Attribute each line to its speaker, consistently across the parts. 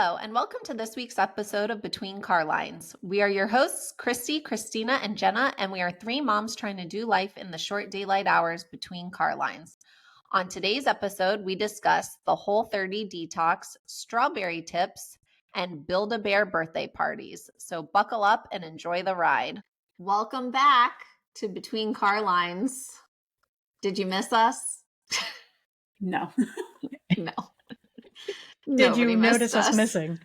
Speaker 1: Hello, and welcome to this week's episode of Between Carlines. We are your hosts, Christy, Christina, and Jenna, and we are three moms trying to do life in the short daylight hours between car lines. On today's episode, we discuss the Whole30 detox, strawberry tips, and Build-A-Bear birthday parties. So buckle up and enjoy the ride. Welcome back to Between Carlines. Did you miss us?
Speaker 2: No.
Speaker 1: No.
Speaker 3: Did you notice us missing?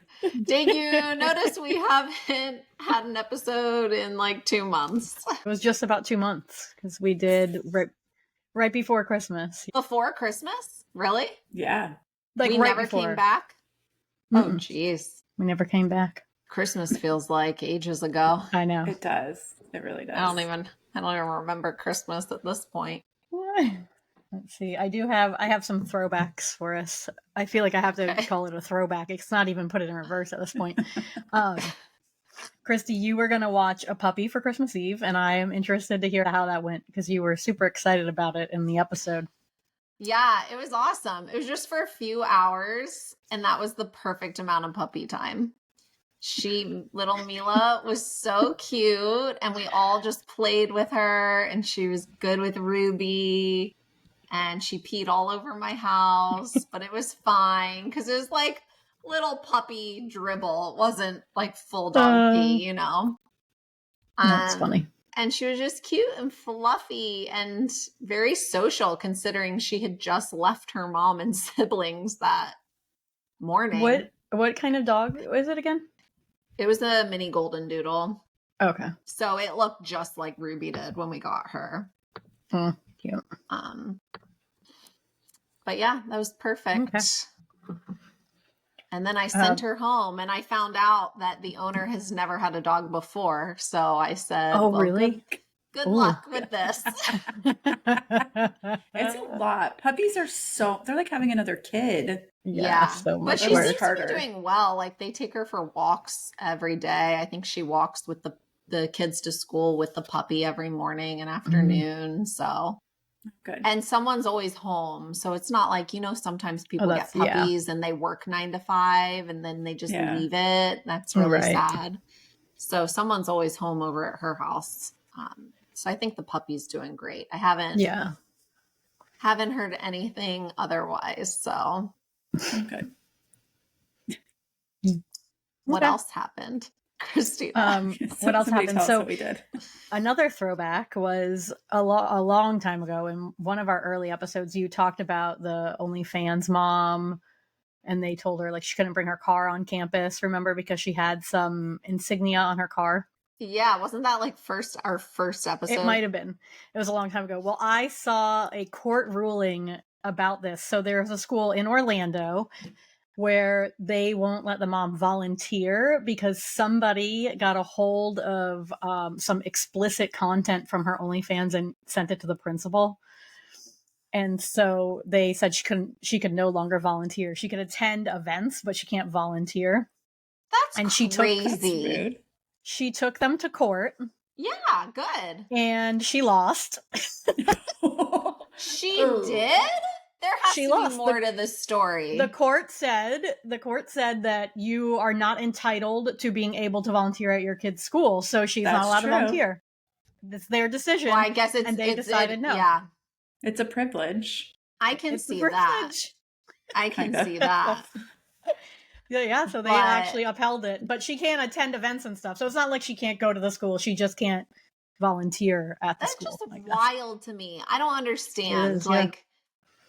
Speaker 1: Did you notice we haven't had an episode in like 2 months?
Speaker 3: It was just about 2 months because we did right before Christmas.
Speaker 1: Before Christmas? Really?
Speaker 2: Yeah.
Speaker 3: Like
Speaker 1: we
Speaker 3: right
Speaker 1: never
Speaker 3: before.
Speaker 1: came back?
Speaker 3: Mm-mm.
Speaker 1: Oh, jeez.
Speaker 3: We never came back.
Speaker 1: Christmas feels like ages ago.
Speaker 3: I know.
Speaker 2: It does. It really does.
Speaker 1: I don't even remember Christmas at this point.
Speaker 3: Let's see. I have some throwbacks for us. I feel like I have to call it a throwback. It's not even put it in reverse at this point. Christy, you were going to watch A Puppy for Christmas Eve, and I am interested to hear how that went because you were super excited about it in the episode.
Speaker 1: Yeah, it was awesome. It was just for a few hours, and that was the perfect amount of puppy time. Little Mila was so cute, and we all just played with her, and she was good with Ruby. And she peed all over my house, but it was fine because it was like little puppy dribble. It wasn't like full dog pee, you know?
Speaker 3: That's funny.
Speaker 1: And she was just cute and fluffy and very social considering she had just left her mom and siblings that morning.
Speaker 3: What kind of dog was it again?
Speaker 1: It was a mini golden doodle.
Speaker 3: Okay.
Speaker 1: So it looked just like Ruby did when we got her.
Speaker 3: Cute.
Speaker 1: But yeah, that was perfect. Okay. And then I sent her home and I found out that the owner has never had a dog before. So I said,
Speaker 3: oh, really?
Speaker 1: Good luck with this.
Speaker 2: It's a lot. Puppies are they're like having another kid.
Speaker 1: Yeah.
Speaker 3: So
Speaker 1: but
Speaker 3: much
Speaker 1: she
Speaker 3: worse.
Speaker 1: seems to be doing well. Like they take her for walks every day. I think she walks with the kids to school with the puppy every morning and afternoon. So
Speaker 2: good.
Speaker 1: And someone's always home. So it's not like, sometimes people get puppies and they work 9 to 5 and then they just leave it. That's really sad. So someone's always home over at her house. So I think the puppy's doing great. I haven't heard anything otherwise. So
Speaker 2: good.
Speaker 1: What else happened? Christina.
Speaker 3: What else happened? So
Speaker 2: we did.
Speaker 3: Another throwback was a long time ago in one of our early episodes. You talked about the OnlyFans mom, and they told her like she couldn't bring her car on campus. Remember, because she had some insignia on her car.
Speaker 1: Yeah, wasn't that like our first episode?
Speaker 3: It might have been. It was a long time ago. Well, I saw a court ruling about this. So there's a school in Orlando where they won't let the mom volunteer because somebody got a hold of some explicit content from her OnlyFans and sent it to the principal. And so they said she could no longer volunteer. She could attend events, but she can't volunteer.
Speaker 1: That's crazy.
Speaker 3: She took them to court.
Speaker 1: Yeah, good.
Speaker 3: And she lost.
Speaker 1: She did? There has to be more to this story.
Speaker 3: The court said that you are not entitled to being able to volunteer at your kid's school, so she's not allowed to volunteer. It's their decision.
Speaker 1: Well, I guess
Speaker 3: they decided no.
Speaker 1: Yeah,
Speaker 2: it's a privilege.
Speaker 1: I can see that. I can see that.
Speaker 3: Yeah. So they actually upheld it, but she can't attend events and stuff. So it's not like she can't go to the school. She just can't volunteer at the school.
Speaker 1: That's just wild to me. I don't understand.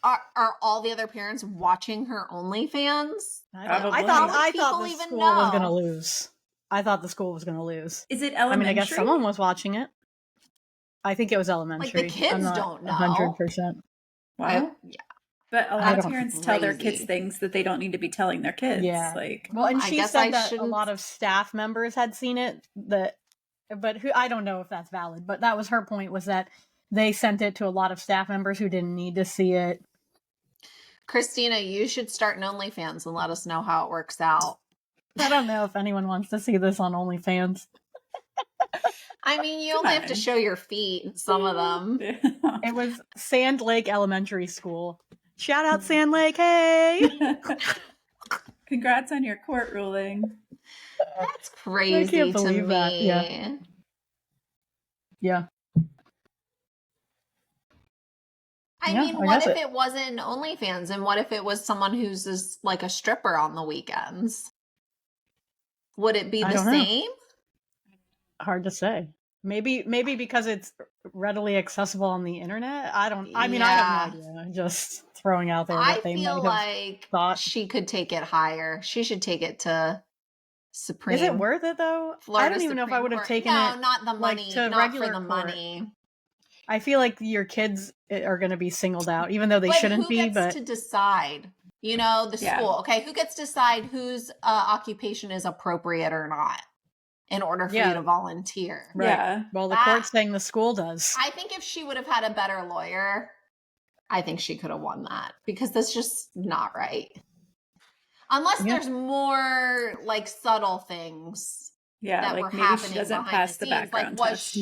Speaker 1: Are all the other parents watching her OnlyFans?
Speaker 3: I thought the school was going to lose. I thought the school was going to lose.
Speaker 2: Is it elementary?
Speaker 3: I mean, I guess someone was watching it. I think it was elementary.
Speaker 1: Like the kids don't know.
Speaker 3: 100%.
Speaker 2: Wow.
Speaker 1: Yeah.
Speaker 2: But a lot of parents tell their kids things that they don't need to be telling their kids.
Speaker 3: Yeah.
Speaker 1: Well,
Speaker 3: and she said that a lot of staff members had seen it. But I don't know if that's valid. But that was her point, was that they sent it to a lot of staff members who didn't need to see it.
Speaker 1: Christina, you should start an OnlyFans and let us know how it works out.
Speaker 3: I don't know if anyone wants to see this on OnlyFans.
Speaker 1: I mean, you only have to show your feet in some of them.
Speaker 3: It was Sand Lake Elementary School. Shout out Sand Lake, hey!
Speaker 2: Congrats on your court ruling.
Speaker 1: That's crazy to me.
Speaker 3: That. Yeah.
Speaker 1: I mean, what if it wasn't OnlyFans, and what if it was someone who's just like a stripper on the weekends? Would it be the same?
Speaker 3: Hard to say. Maybe because it's readily accessible on the internet. I have no idea. I'm just throwing out there what they
Speaker 1: feel
Speaker 3: like thought.
Speaker 1: She could take it higher. She should take it to Supreme.
Speaker 3: Is it worth it though?
Speaker 1: Florida
Speaker 3: I don't even know if I would have taken it.
Speaker 1: No, not the money.
Speaker 3: To
Speaker 1: not
Speaker 3: regular
Speaker 1: for the
Speaker 3: court.
Speaker 1: money.
Speaker 3: I feel like your kids are going to be singled out, even though they shouldn't be.
Speaker 1: But who gets to decide? You know, the school. Okay, who gets to decide whose occupation is appropriate or not in order for you to volunteer?
Speaker 3: Right. Yeah. Well, the court's saying the school does.
Speaker 1: I think if she would have had a better lawyer, I think she could have won that, because that's just not right. Unless there's more like subtle things.
Speaker 2: Yeah,
Speaker 1: that
Speaker 2: like
Speaker 1: were
Speaker 2: maybe
Speaker 1: happening
Speaker 2: she doesn't
Speaker 1: behind
Speaker 2: pass
Speaker 1: the
Speaker 2: the
Speaker 1: scenes.
Speaker 2: background
Speaker 1: like,
Speaker 2: test.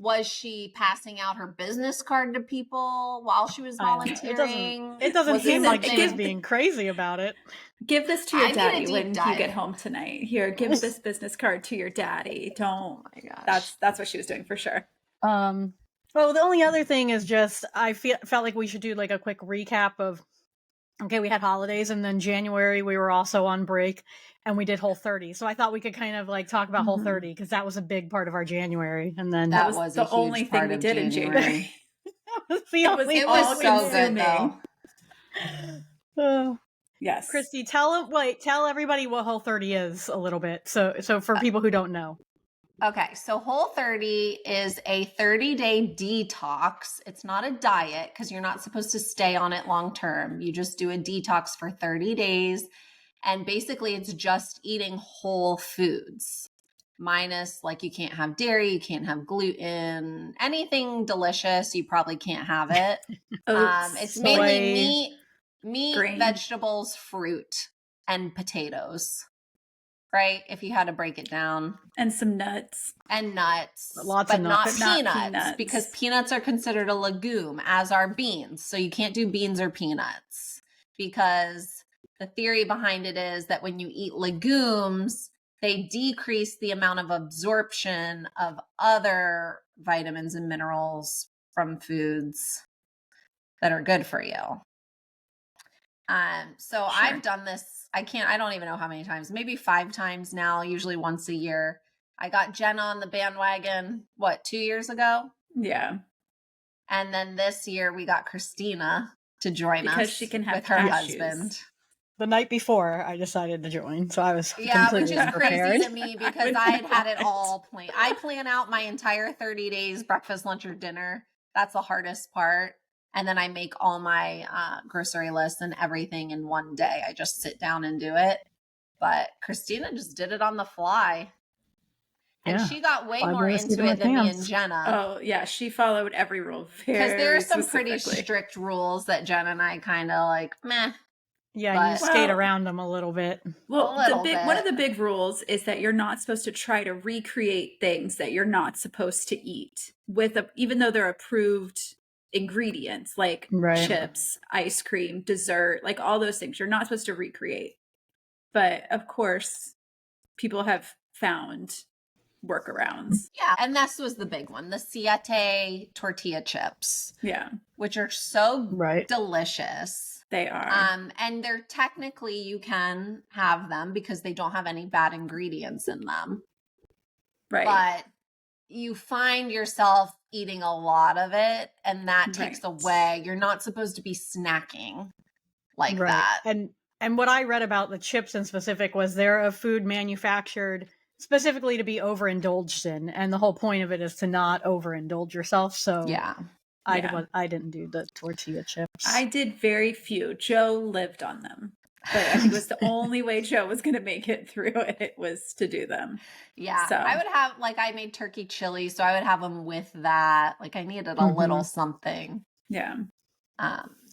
Speaker 1: Was she passing out her business card to people while she was volunteering?
Speaker 3: It doesn't seem like she was being crazy about it.
Speaker 2: Give this to your daddy when you get home tonight. Here, give this business card to your daddy. Don't. Oh my gosh. That's what she was doing for sure.
Speaker 3: Well, the only other thing is just I felt like we should do like a quick recap of. Okay, we had holidays, and then January we were also on break, and we did Whole30. So I thought we could kind of like talk about Whole30, because that was a big part of our January. And then
Speaker 1: that was the only thing we did in January. It was so good though.
Speaker 2: Yes,
Speaker 3: Christy, tell everybody what Whole30 is a little bit. So for people who don't know.
Speaker 1: Okay, so Whole30 is a 30-day detox. It's not a diet, because you're not supposed to stay on it long term. You just do a detox for 30 days. And basically, it's just eating whole foods. Minus, like, you can't have dairy, you can't have gluten, anything delicious, you probably can't have it. It's mainly meat, grain, vegetables, fruit, and potatoes. Right? If you had to break it down.
Speaker 2: And some nuts.
Speaker 1: And nuts.
Speaker 3: Lots of nuts.
Speaker 1: But not peanuts. Because peanuts are considered a legume, as are beans. So you can't do beans or peanuts. Because the theory behind it is that when you eat legumes, they decrease the amount of absorption of other vitamins and minerals from foods that are good for you. So sure. I've done this. I don't even know how many times, maybe 5 times now, usually once a year. I got Jenna on the bandwagon, 2 years ago?
Speaker 2: Yeah.
Speaker 1: And then this year we got Christina to join us.
Speaker 2: Because she can have
Speaker 1: with her husband.
Speaker 3: The night before I decided to join, so I was
Speaker 1: which is crazy to me, because I had it all planned. I plan out my entire 30 days, breakfast, lunch, or dinner. That's the hardest part. And then I make all my grocery lists and everything in one day. I just sit down and do it. But Christina just did it on the fly. And she got way more into it than me and Jenna.
Speaker 2: Oh, yeah. She followed every rule.
Speaker 1: Because there are some pretty strict rules that Jenna and I kind of like, meh.
Speaker 3: Yeah, you skate around them a little bit.
Speaker 2: Well, one of the big rules is that you're not supposed to try to recreate things that you're not supposed to eat, even though they're approved ingredients, like chips, ice cream, dessert, like all those things you're not supposed to recreate. But of course, people have found workarounds.
Speaker 1: Yeah, and this was the big one, the Siete tortilla chips.
Speaker 2: Yeah,
Speaker 1: which are so delicious.
Speaker 2: They are.
Speaker 1: And they're technically, you can have them because they don't have any bad ingredients in them.
Speaker 2: Right.
Speaker 1: But you find yourself eating a lot of it, and that takes away. You're not supposed to be snacking like that.
Speaker 3: And what I read about the chips in specific was they're a food manufactured specifically to be overindulged in, and the whole point of it is to not overindulge yourself. So I didn't do the tortilla chips.
Speaker 2: I did very few. Joe lived on them. But I think it was the only way Joe was going to make it through it was to do them.
Speaker 1: Yeah. So I would have, I made turkey chili, so I would have them with that. I needed a little something.
Speaker 2: Yeah.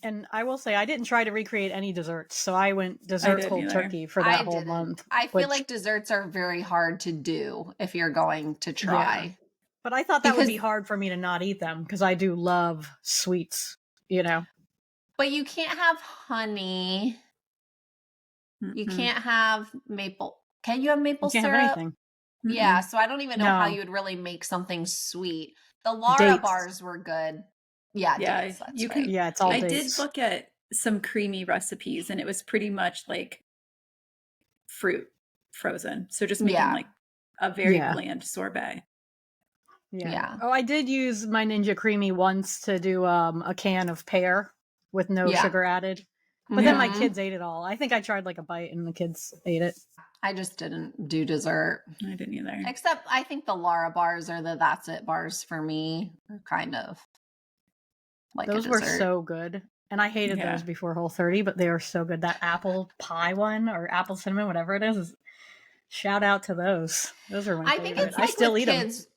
Speaker 3: And I will say I didn't try to recreate any desserts. So I went dessert cold turkey for that whole month.
Speaker 1: I feel like desserts are very hard to do if you're going to try.
Speaker 3: Yeah. But I thought that would be hard for me to not eat them because I do love sweets,
Speaker 1: But you can't have honey. You can't have maple. Can you have maple
Speaker 3: You can't
Speaker 1: syrup?
Speaker 3: have anything.
Speaker 1: Yeah, so I don't even know how
Speaker 3: No.
Speaker 1: you would really make something sweet. The Lara
Speaker 3: Dates.
Speaker 1: bars were good. Yeah, dates, that's
Speaker 2: you
Speaker 1: right.
Speaker 2: can.
Speaker 3: Yeah, it's all
Speaker 2: I
Speaker 3: dates.
Speaker 2: did look at some creamy recipes, and it was pretty much like fruit frozen. So just making like a very bland sorbet.
Speaker 3: Yeah. Oh, I did use my Ninja Creamy once to do a can of pear with no sugar added. But then my kids ate it all. I think I tried like a bite and the kids ate it.
Speaker 1: I just didn't do dessert.
Speaker 2: I didn't either.
Speaker 1: Except I think the Lara bars or the That's It bars for me are kind of like
Speaker 3: those were so good. And I hated those before Whole30, but they are so good. That apple pie one or apple cinnamon, whatever it is, shout out to those. Those are my favorite.
Speaker 1: I think it's like
Speaker 3: I still
Speaker 1: with
Speaker 3: eat
Speaker 1: kids,
Speaker 3: them.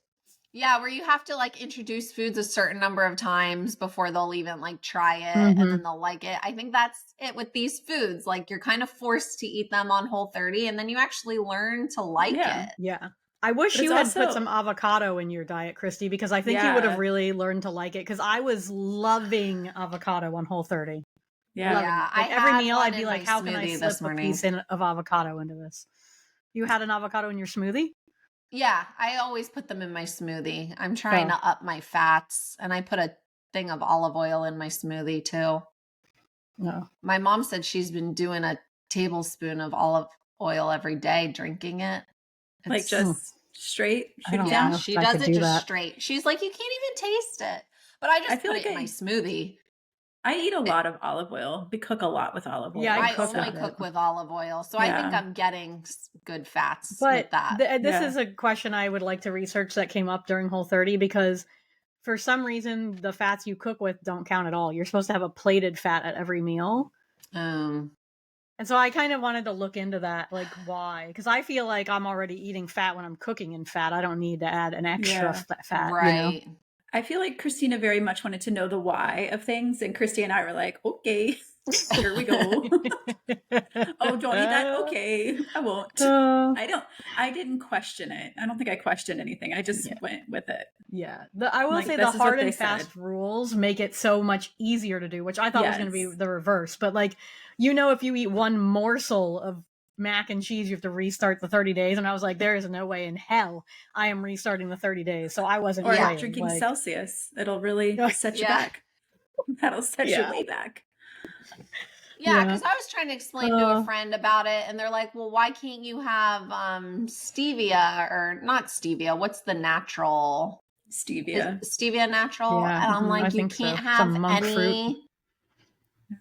Speaker 1: Yeah, where you have to like introduce foods a certain number of times before they'll even like try it and then they'll like it. I think that's it with these foods. Like you're kind of forced to eat them on Whole30 and then you actually learn to like it.
Speaker 3: Yeah. I wish you had put some avocado in your diet, Christy, because I think you would have really learned to like it. Because I was loving avocado on Whole30.
Speaker 1: Yeah.
Speaker 3: Like every meal, I'd be like, how can I slip a piece of avocado into this? You had an avocado in your smoothie?
Speaker 1: Yeah, I always put them in my smoothie. I'm trying to up my fats, and I put a thing of olive oil in my smoothie too.
Speaker 3: No.
Speaker 1: My mom said she's been doing a tablespoon of olive oil every day, drinking it.
Speaker 2: Like just straight?
Speaker 1: Yeah, she does it just straight. She's like, you can't even taste it. But I just put it in my smoothie.
Speaker 2: I eat a lot of olive oil. We cook a lot with olive oil.
Speaker 1: Yeah, I only cook with olive oil. So I think I'm getting good fats with that.
Speaker 3: This is a question I would like to research that came up during Whole30 because for some reason, the fats you cook with don't count at all. You're supposed to have a plated fat at every meal. And so I kind of wanted to look into that, like why? Because I feel like I'm already eating fat when I'm cooking in fat. I don't need to add an extra fat.
Speaker 1: Right.
Speaker 3: You know?
Speaker 2: I feel like Christina very much wanted to know the why of things. And Christy and I were like, okay, here we go. Oh, don't eat that? Okay, I won't. I didn't question it. I don't think I questioned anything. I just went with it.
Speaker 3: Yeah. I will say the hard and fast rules make it so much easier to do, which I thought was going to be the reverse. But like, if you eat one morsel of mac and cheese, you have to restart the 30 days. And I was like, there is no way in hell I am restarting the 30 days. So I wasn't
Speaker 2: drinking Celsius. It'll really set you back. That'll set you way back.
Speaker 1: Yeah, because I was trying to explain to a friend about it, and they're like, well, why can't you have stevia or not stevia? What's the natural?
Speaker 2: Stevia.
Speaker 1: Stevia natural?
Speaker 3: Yeah,
Speaker 1: and I'm like, you can't have any...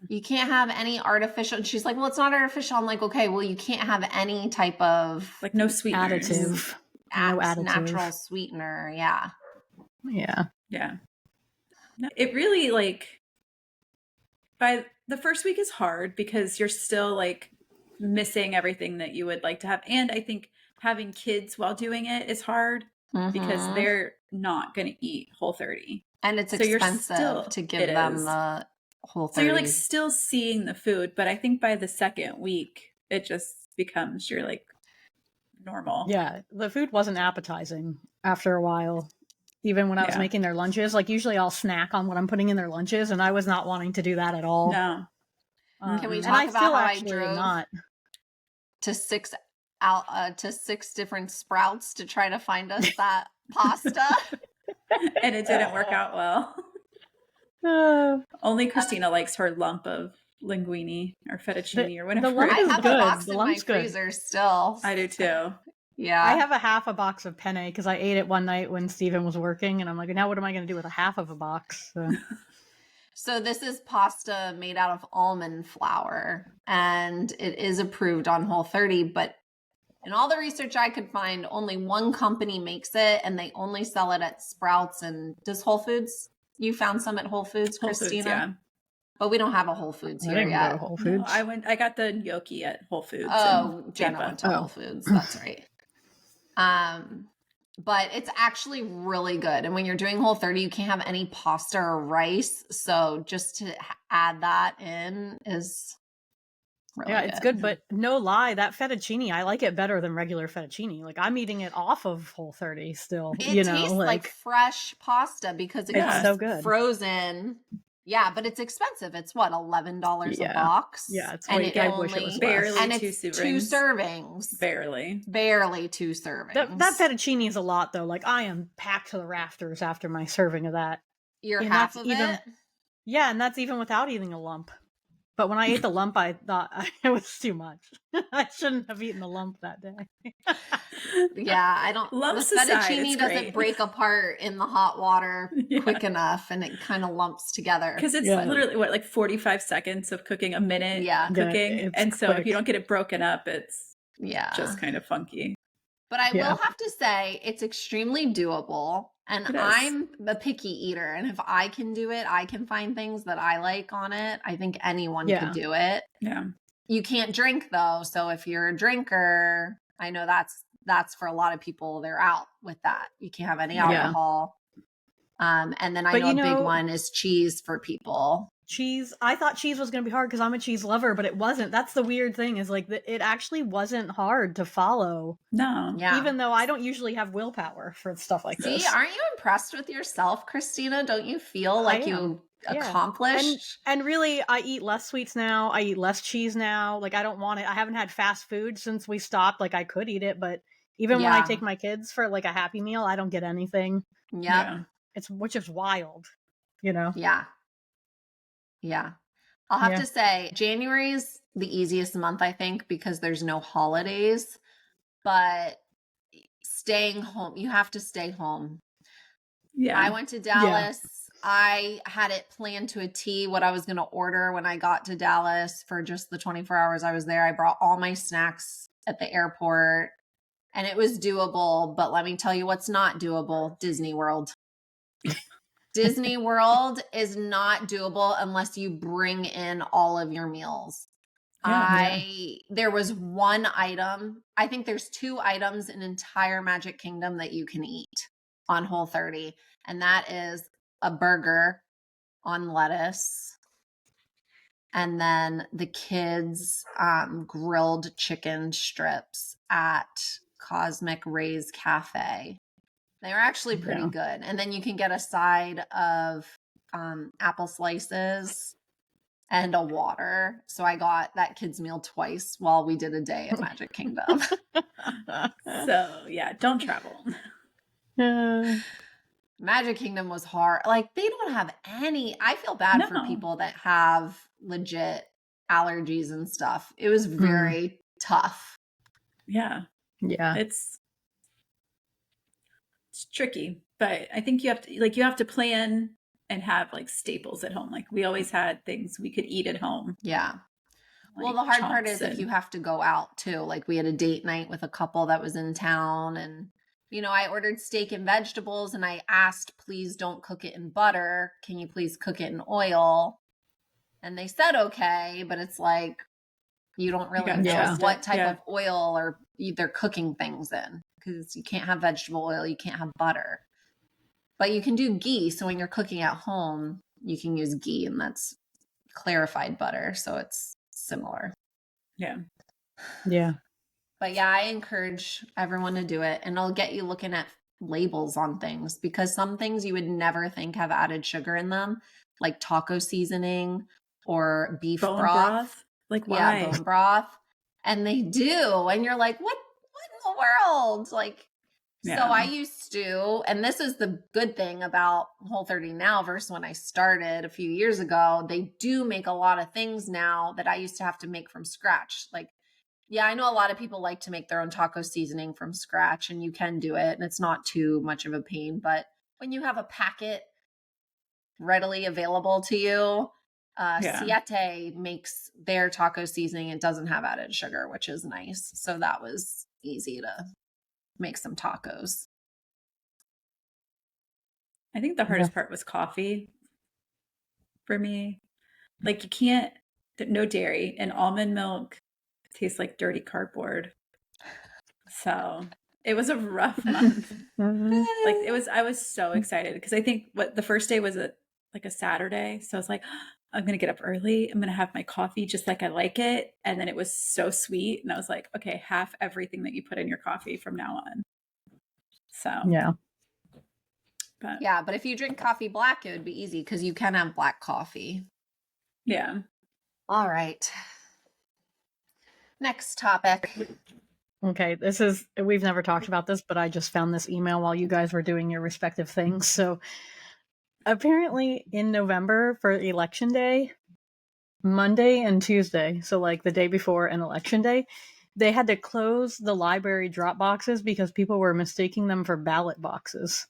Speaker 1: You can't have any artificial. And she's like, well, it's not artificial. I'm like, okay, well, you can't have any type of
Speaker 2: like no sweetener,
Speaker 3: additive, no additive,
Speaker 1: natural sweetener. Yeah.
Speaker 2: No, it really by the first week is hard because you're still like missing everything that you would like to have, and I think having kids while doing it is hard because they're not going to eat Whole30,
Speaker 1: and it's expensive to give them the Whole30.
Speaker 2: So you're like still seeing the food, but I think by the second week it just becomes your like normal.
Speaker 3: Yeah, the food wasn't appetizing after a while. Even when I was making their lunches, like usually I'll snack on what I'm putting in their lunches, and I was not wanting to do that at all.
Speaker 2: No.
Speaker 1: Can we talk about how I drove to 6 different Sprouts to try to find us that pasta?
Speaker 2: And it didn't work out well. Only Christina likes her lump of linguine or fettuccine or whatever.
Speaker 3: The lump
Speaker 1: I
Speaker 3: is
Speaker 1: have
Speaker 3: good.
Speaker 1: a box
Speaker 3: the
Speaker 1: in my freezer still.
Speaker 2: I do too.
Speaker 1: Yeah.
Speaker 3: I have a half a box of penne because I ate it one night when Steven was working, and I'm like, now what am I going to do with a half of a box?
Speaker 1: So this is pasta made out of almond flour, and it is approved on Whole30, but in all the research I could find, only one company makes it, and they only sell it at Sprouts. And does Whole Foods? You found some at Whole Foods, Christina?
Speaker 2: Whole Foods, yeah.
Speaker 1: But we don't have a Whole Foods here yet.
Speaker 3: Go to Whole Foods.
Speaker 2: No, I got the gnocchi at Whole Foods.
Speaker 1: Oh, Jenna went to Whole Foods. That's right. But it's actually really good. And when you're doing Whole30, you can't have any pasta or rice. So just to add that in is really good.
Speaker 3: It's good. But no lie, that fettuccine, I like it better than regular fettuccine. Like I'm eating it off of Whole30 still.
Speaker 1: It tastes like fresh pasta because it's
Speaker 3: so good.
Speaker 1: frozen. Yeah, but it's expensive. It's what, $11 a
Speaker 3: Yeah.
Speaker 1: box?
Speaker 3: Yeah, it's
Speaker 1: and
Speaker 3: way,
Speaker 1: it
Speaker 3: I
Speaker 1: only
Speaker 3: wish it was
Speaker 2: barely
Speaker 3: less.
Speaker 1: and
Speaker 2: two
Speaker 1: it's 2
Speaker 2: servings.
Speaker 1: servings.
Speaker 2: Barely
Speaker 1: 2 servings.
Speaker 3: That fettuccine is a lot though. Like I am packed to the rafters after my serving of that.
Speaker 1: You're
Speaker 3: And
Speaker 1: half
Speaker 3: that's
Speaker 1: of
Speaker 3: even
Speaker 1: it?
Speaker 3: Yeah, and that's even without eating a lump. But when I ate the lump, I thought it was too much. I shouldn't have eaten the lump that day.
Speaker 1: Yeah, I don't.
Speaker 2: Lumps
Speaker 1: The
Speaker 2: aside,
Speaker 1: fettuccine
Speaker 2: it's
Speaker 1: doesn't
Speaker 2: great.
Speaker 1: break apart in the hot water
Speaker 2: Yeah.
Speaker 1: quick enough, and it kind of lumps together.
Speaker 2: Because it's literally what, like 45 seconds of cooking, a minute cooking.
Speaker 3: it's
Speaker 2: and so
Speaker 3: quick.
Speaker 2: if you don't get it broken up, it's
Speaker 1: Yeah.
Speaker 2: just kind of funky.
Speaker 1: But I
Speaker 3: Yeah.
Speaker 1: will have to say it's extremely doable. And
Speaker 2: It is.
Speaker 1: I'm a picky eater. And if I can do it, I can find things that I like on it. I think anyone
Speaker 3: Yeah.
Speaker 1: could do it.
Speaker 2: Yeah.
Speaker 1: You can't drink though. So if you're a drinker, I know that's for a lot of people, they're out with that. You can't have any
Speaker 3: Yeah.
Speaker 1: alcohol. And then I
Speaker 3: But
Speaker 1: know
Speaker 3: you
Speaker 1: a big
Speaker 3: know-
Speaker 1: one is cheese for people.
Speaker 3: Cheese. I thought cheese was going to be hard because I'm a cheese lover, but it wasn't. That's the weird thing is like it actually wasn't hard to follow.
Speaker 2: No.
Speaker 1: Yeah.
Speaker 3: Even though I don't usually have willpower for stuff like
Speaker 1: See,
Speaker 3: this.
Speaker 1: aren't you impressed with yourself, Christina? Don't you feel like you
Speaker 3: Yeah.
Speaker 1: accomplished?
Speaker 3: And really, I eat less sweets now. I eat less cheese now. Like I don't want it. I haven't had fast food since we stopped. Like I could eat it, but even when I take my kids for like a Happy Meal, I don't get anything.
Speaker 1: Yeah.
Speaker 3: Which is wild, you know?
Speaker 1: Yeah. Yeah. I'll have to say January's the easiest month, I think, because there's no holidays, but staying home, you have to stay home.
Speaker 2: Yeah.
Speaker 1: I went to Dallas. I had it planned to a T what I was going to order when I got to Dallas for just the 24 hours I was there. I brought all my snacks at the airport and it was doable. But let me tell you what's not doable: Disney World. Disney World is not doable unless you bring in all of your meals. There was one item. I think there's 2 items in entire Magic Kingdom that you can eat on Whole30. And that is a burger on lettuce. And then the kids' grilled chicken strips at Cosmic Ray's Cafe. They were actually pretty good. And then you can get a side of apple slices and a water. So I got that kids' meal twice while we did a day at Magic Kingdom.
Speaker 2: So yeah, don't travel.
Speaker 1: Magic Kingdom was hard. Like they don't have any. I feel bad for people that have legit allergies and stuff. It was very tough.
Speaker 2: Yeah.
Speaker 3: Yeah.
Speaker 2: It's tricky, but I think you have to plan and have like staples at home. Like we always had things we could eat at home.
Speaker 1: Yeah.
Speaker 2: Like
Speaker 1: well, the hard part is
Speaker 2: chunks
Speaker 1: if you have to go out too. Like we had a date night with a couple that was in town, and I ordered steak and vegetables and I asked, please don't cook it in butter. Can you please cook it in oil? And they said, okay, but it's like, you don't really know what type of oil or they're cooking things in, because you can't have vegetable oil. You can't have butter, but you can do ghee. So when you're cooking at home, you can use ghee, and that's clarified butter. So it's similar.
Speaker 2: Yeah.
Speaker 3: Yeah.
Speaker 1: But yeah, I encourage everyone to do it, and it'll get you looking at labels on things, because some things you would never think have added sugar in them, like taco seasoning or beef broth.
Speaker 2: Like why?
Speaker 1: Yeah, bone broth. And they do. And you're like, what in the world? Like, so I used to, and this is the good thing about Whole30 now versus when I started a few years ago, they do make a lot of things now that I used to have to make from scratch. Like, yeah, I know a lot of people like to make their own taco seasoning from scratch, and you can do it, and it's not too much of a pain. But when you have a packet readily available to you, Siete makes their taco seasoning. It doesn't have added sugar, which is nice. So that was easy to make some tacos.
Speaker 2: I think the hardest part was coffee for me. Like you can't, no dairy, and almond milk tastes like dirty cardboard. So it was a rough month. Like I was so excited because I think the first day was a Saturday. So I was like, I'm going to get up early. I'm going to have my coffee just like I like it. And then it was so sweet. And I was like, okay, half everything that you put in your coffee from now on. So,
Speaker 3: yeah.
Speaker 1: Yeah, but if you drink coffee black, it would be easy because you can have black coffee.
Speaker 2: Yeah.
Speaker 1: All right. Next topic.
Speaker 3: Okay, we've never talked about this, but I just found this email while you guys were doing your respective things. So apparently in November for Election Day, Monday and Tuesday, so like the day before an election day, they had to close the library drop boxes because people were mistaking them for ballot boxes.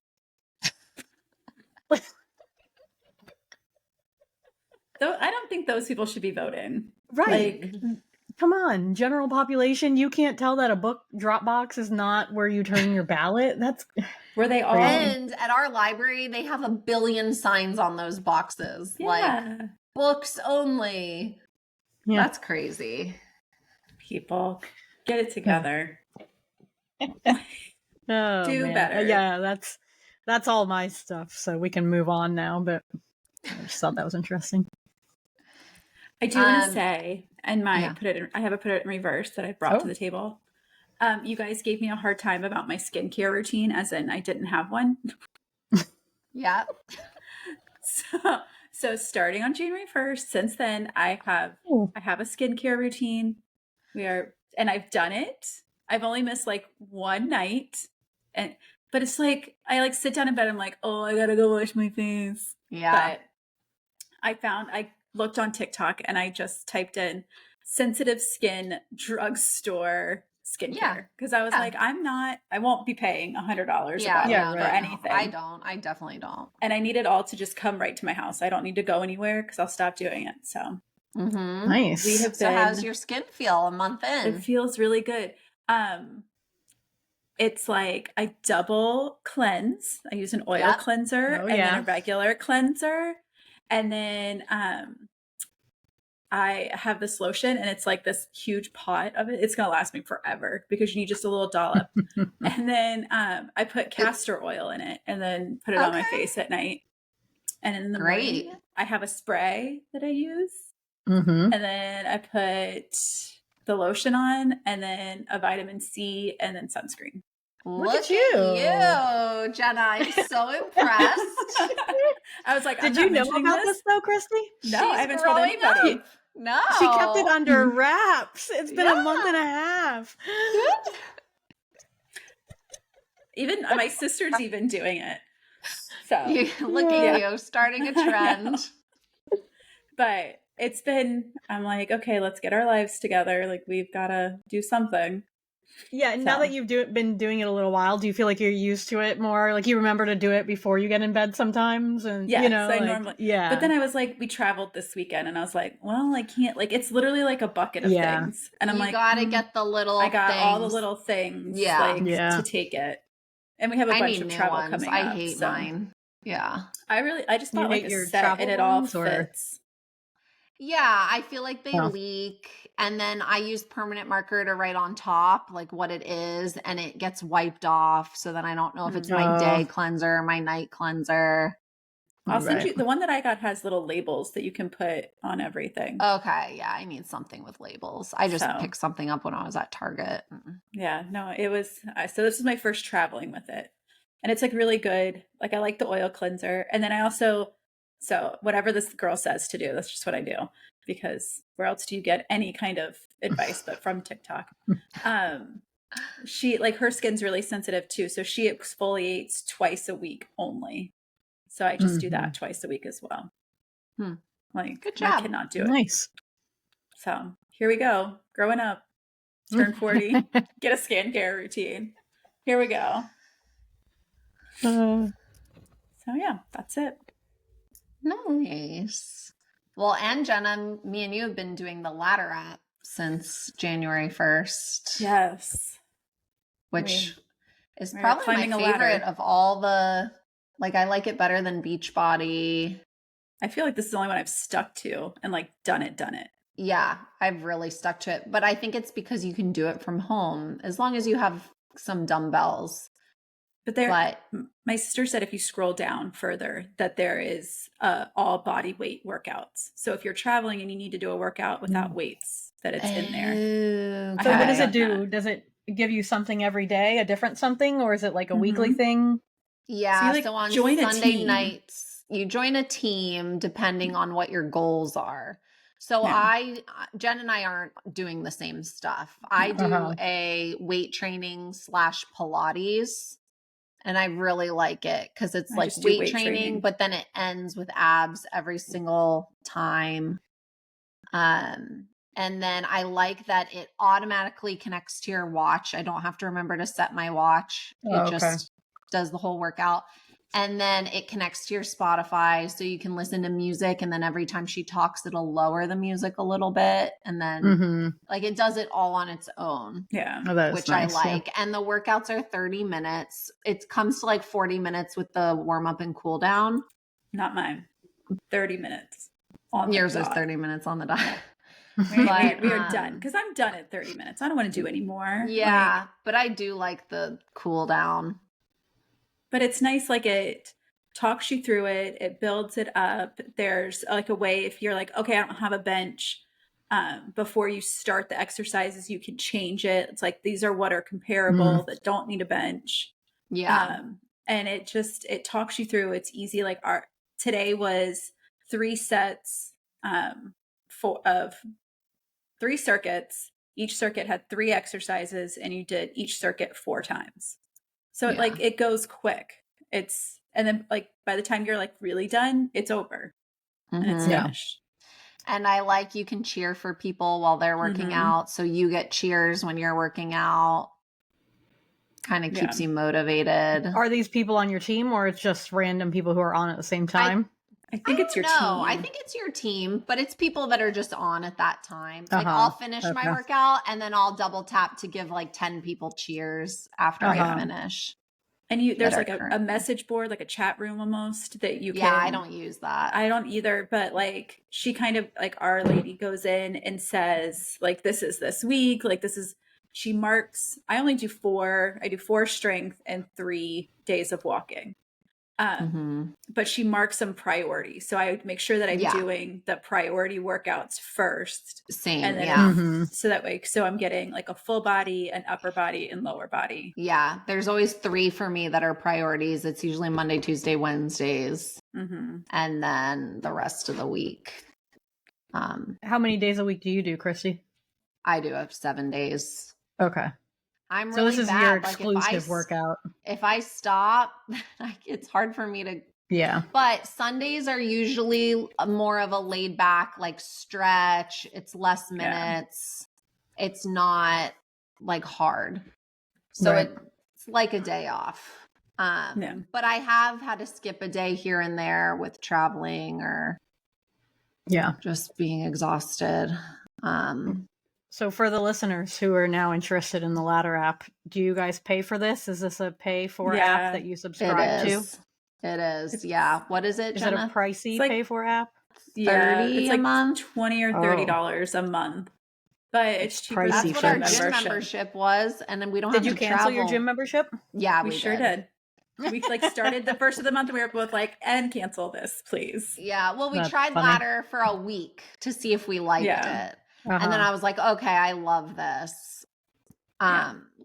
Speaker 2: Though I don't think those people should be voting.
Speaker 3: Right.
Speaker 2: Like,
Speaker 3: come on, general population, you can't tell that a book drop box is not where you turn your ballot? That's
Speaker 2: were they all?
Speaker 1: And at our library, they have 1 billion signs on those boxes.
Speaker 2: Yeah.
Speaker 1: Like, books only.
Speaker 3: Yeah.
Speaker 1: That's crazy.
Speaker 2: People, get it together.
Speaker 3: Oh,
Speaker 2: Do
Speaker 3: man.
Speaker 2: better.
Speaker 3: Yeah, that's all my stuff, so we can move on now, but I just thought that was interesting.
Speaker 2: I do want to say, and I have a put it in reverse that I brought to the table. You guys gave me a hard time about my skincare routine, as in I didn't have one.
Speaker 1: Yeah.
Speaker 2: So starting on January 1st, since then I have a skincare routine. And I've done it. I've only missed like one night, but it's like I like sit down in bed. I'm like, oh, I gotta go wash my face.
Speaker 1: Yeah.
Speaker 2: But I looked on TikTok and I just typed in sensitive skin drugstore skincare because I was like, I won't be paying $100 for anything.
Speaker 1: I definitely don't.
Speaker 2: And I need it all to just come right to my house. I don't need to go anywhere because I'll stop doing it. So
Speaker 3: nice.
Speaker 1: So how's your skin feel a month in?
Speaker 2: It feels really good. It's like I double cleanse. I use an oil cleanser and then a regular cleanser. And then I have this lotion and it's like this huge pot of it. It's going to last me forever because you need just a little dollop. And then I put castor oil in it and then put it on my face at night. And in the morning, I have a spray that I use. And then I put the lotion on and then a vitamin C and then sunscreen.
Speaker 1: Look at you, Jenna. I'm so impressed.
Speaker 2: I was like,
Speaker 3: did you know about this though, Christy?
Speaker 2: No, I haven't told anybody.
Speaker 1: Up. No.
Speaker 3: She kept it under wraps. It's been a month and a half.
Speaker 2: Even my sister's even doing it. So
Speaker 1: look at you, starting a trend.
Speaker 2: But it's been, I'm like, okay, let's get our lives together. Like we've got to do something.
Speaker 3: Yeah, and now that you've been doing it a little while, do you feel like you're used to it more? Like you remember to do it before you get in bed sometimes? And
Speaker 2: yes,
Speaker 3: you know,
Speaker 2: I normally.
Speaker 3: Yeah.
Speaker 2: But then I was like, we traveled this weekend and I was like, well, I can't, like, it's literally like a bucket of things. And I'm like,
Speaker 1: gotta get the little
Speaker 2: I got
Speaker 1: things.
Speaker 2: all the little things to take it. And we have a bunch of travel coming up.
Speaker 1: I hate mine. Yeah.
Speaker 2: I just thought like a set and it all fits.
Speaker 1: Yeah, I feel like they leak, and then I use permanent marker to write on top like what it is, and it gets wiped off, so then I don't know if it's my day cleanser or my night cleanser.
Speaker 2: I'll send you the one that I got has little labels that you can put on everything.
Speaker 1: Okay, yeah, I need something with labels. I just picked something up when I was at Target.
Speaker 2: Yeah, no, it was so this is my first traveling with it, and it's like really good. Like I like the oil cleanser, and then I also. So whatever this girl says to do, that's just what I do because where else do you get any kind of advice but from TikTok? She like her skin's really sensitive too. So she exfoliates twice a week only. So I just do that twice a week as well. Like
Speaker 1: good job.
Speaker 2: I cannot do it.
Speaker 3: Nice.
Speaker 2: So here we go. Growing up, turn 40, get a skincare routine. Here we go. So yeah, that's it.
Speaker 1: Nice. Well, and Jenna, me and you have been doing the Ladder app since January 1st.
Speaker 2: Yes.
Speaker 1: Which is probably my favorite of all the, like, I like it better than Beachbody.
Speaker 2: I feel like this is the only one I've stuck to and like done it.
Speaker 1: Yeah, I've really stuck to it. But I think it's because you can do it from home as long as you have some dumbbells.
Speaker 2: But my sister said if you scroll down further that there is all body weight workouts. So if you're traveling and you need to do a workout without weights, that it's in there.
Speaker 3: So what does it do? Does it give you something every day, a different something, or is it like a weekly thing?
Speaker 1: Yeah.
Speaker 2: So you
Speaker 1: So on
Speaker 2: join a
Speaker 1: Sunday
Speaker 2: team.
Speaker 1: nights, you join a team depending on what your goals are. So
Speaker 2: Yeah.
Speaker 1: Jen and I aren't doing the same stuff. I do a weight training / Pilates, and I really like it because it's
Speaker 2: I
Speaker 1: like
Speaker 2: just do
Speaker 1: weight
Speaker 2: weight
Speaker 1: training,
Speaker 2: training.
Speaker 1: but then it ends with abs every single time. And then I like that it automatically connects to your watch. I don't have to remember to set my watch. It just does the whole workout. And then it connects to your Spotify so you can listen to music. And then every time she talks, it'll lower the music a little bit. And then like it does it all on its own.
Speaker 2: Yeah.
Speaker 1: Which nice, I like. Yeah. And the workouts are 30 minutes. It comes to like 40 minutes with the warm up and cool down.
Speaker 2: Not mine. 30 minutes.
Speaker 1: Yours is 30 minutes on the dot.
Speaker 2: We are done because I'm done at 30 minutes. I don't want to do anymore.
Speaker 1: Yeah, but I do like the cool down.
Speaker 2: But it's nice, like it talks you through it. It builds it up. There's like a way if you're like, okay, I don't have a bench. Before you start the exercises, you can change it. It's like these are what are comparable that don't need a bench.
Speaker 1: Yeah.
Speaker 2: And it talks you through. It's easy. Like today was 3 sets of 3 circuits. Each circuit had 3 exercises, and you did each circuit 4 times. So it goes quick. And then like by the time you're like really done, it's over and it's finished.
Speaker 1: And I like you can cheer for people while they're working out. So you get cheers when you're working out. Kind of keeps you motivated.
Speaker 3: Are these people on your team or it's just random people who are on at the same time?
Speaker 2: I think it's your team.
Speaker 1: I think it's your team, but it's people that are just on at that time. Like I'll finish my workout and then I'll double tap to give like 10 people cheers after I finish.
Speaker 2: And there's like a message board, like a chat room almost that you can.
Speaker 1: Yeah, I don't use that.
Speaker 2: I don't either, but like she kind of like our lady goes in and says like, this is this week. Like she marks, I only do 4. I do 4 strength and 3 days of walking. But she marks some priorities. So I make sure that I'm doing the priority workouts first.
Speaker 1: Same.
Speaker 2: And then so that way, so I'm getting like a full body, an upper body, and lower body.
Speaker 1: Yeah. There's always 3 for me that are priorities. It's usually Monday, Tuesday, Wednesdays. And then the rest of the week.
Speaker 3: How many days a week do you do, Christy?
Speaker 1: I do have 7 days.
Speaker 3: Okay.
Speaker 1: I'm
Speaker 3: so
Speaker 1: really
Speaker 3: this is
Speaker 1: bad.
Speaker 3: your exclusive workout.
Speaker 1: If I stop, it's hard for me to.
Speaker 3: Yeah.
Speaker 1: But Sundays are usually more of a laid back, like stretch. It's less minutes. It's not like hard. So it's like a day off. But I have had to skip a day here and there with traveling or just being exhausted.
Speaker 3: So for the listeners who are now interested in the Ladder app, do you guys pay for this? Is this a pay for app that you subscribe to?
Speaker 1: It is. Yeah. What is it, Jenna?
Speaker 3: Is it a pricey pay for app?
Speaker 1: 30
Speaker 2: it's
Speaker 1: a
Speaker 2: like
Speaker 1: month?
Speaker 2: $20 or $30 a month. But it's cheaper.
Speaker 1: That's what our gym membership was. And then we don't have to travel.
Speaker 3: Did you cancel your gym membership?
Speaker 1: Yeah,
Speaker 2: we sure did. We like started the first of the month and we were both like, and cancel this, please.
Speaker 1: Yeah. Well, we tried Ladder for a week to see if we liked it. And then I was like, okay, I love this.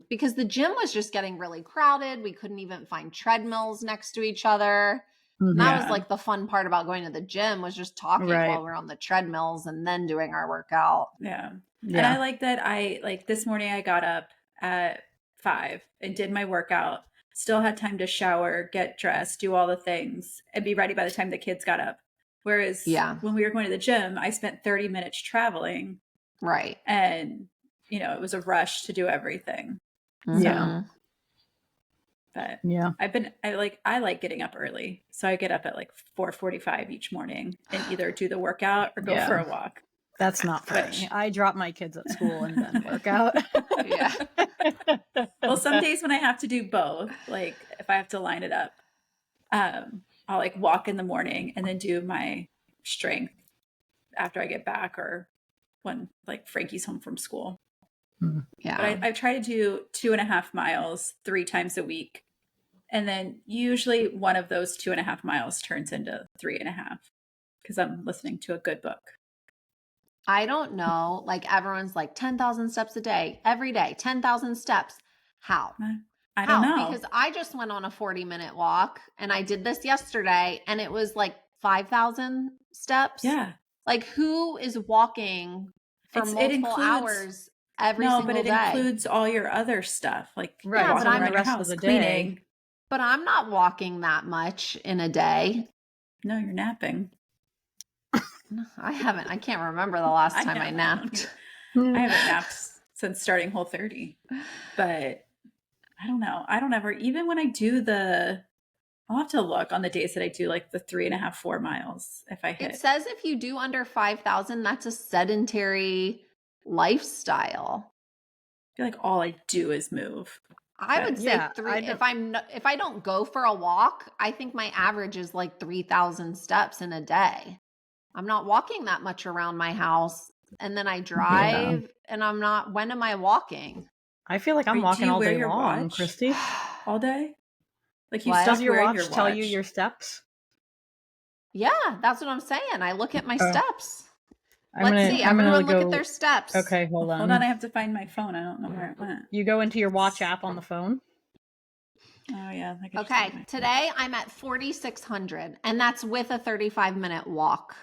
Speaker 1: Because the gym was just getting really crowded. We couldn't even find treadmills next to each other. And that was like the fun part about going to the gym was just talking while we're on the treadmills and then doing our workout.
Speaker 2: Yeah. And I like that this morning I got up at 5 and did my workout. Still had time to shower, get dressed, do all the things, and be ready by the time the kids got up. Whereas when we were going to the gym, I spent 30 minutes traveling.
Speaker 1: Right.
Speaker 2: And, it was a rush to do everything.
Speaker 3: Yeah.
Speaker 2: But I like getting up early. So I get up at like 4:45 each morning and either do the workout or go for a walk.
Speaker 3: That's not for me. I drop my kids at school and then work out.
Speaker 2: Well, some days when I have to do both, like if I have to line it up, I'll like walk in the morning and then do my strength after I get back or when like Frankie's home from school.
Speaker 1: Yeah.
Speaker 2: But I try to do 2.5 miles 3 times a week. And then usually one of those 2.5 miles turns into 3.5 because I'm listening to a good book.
Speaker 1: I don't know. Like everyone's like 10,000 steps a day, every day, 10,000 steps. How?
Speaker 2: I don't know.
Speaker 1: Because I just went on a 40-minute walk and I did this yesterday and it was like 5,000 steps.
Speaker 2: Yeah.
Speaker 1: Like who is walking for multiple hours every single day?
Speaker 2: No, but it includes all your other stuff. Like
Speaker 3: right,
Speaker 1: but I'm
Speaker 3: the rest of the
Speaker 2: cleaning.
Speaker 3: day.
Speaker 1: But I'm not walking that much in a day.
Speaker 2: No, you're napping.
Speaker 1: I haven't. I can't remember the last time I napped.
Speaker 2: I haven't napped since starting Whole30. But I don't know. I don't ever, even when I do I'll have to look on the days that I do like the 3.5, 4 miles if I hit.
Speaker 1: It says if you do under 5,000, that's a sedentary lifestyle.
Speaker 2: I feel like all I do is move.
Speaker 1: I would say if I don't go for a walk, I think my average is like 3,000 steps in a day. I'm not walking that much around my house, and then I drive and I'm not. When am I walking?
Speaker 3: I feel like I'm walking all day long, Christy.
Speaker 2: All day? Like you
Speaker 3: does your watch tell you your steps?
Speaker 1: Yeah, that's what I'm saying. I look at my steps.
Speaker 3: I'm
Speaker 1: gonna look at their steps.
Speaker 3: Okay, hold on.
Speaker 2: I have to find my phone. I don't know where it went.
Speaker 3: You go into your watch app on the phone.
Speaker 2: Oh yeah.
Speaker 1: Okay, today I'm at 4,600, and that's with a 35-minute walk.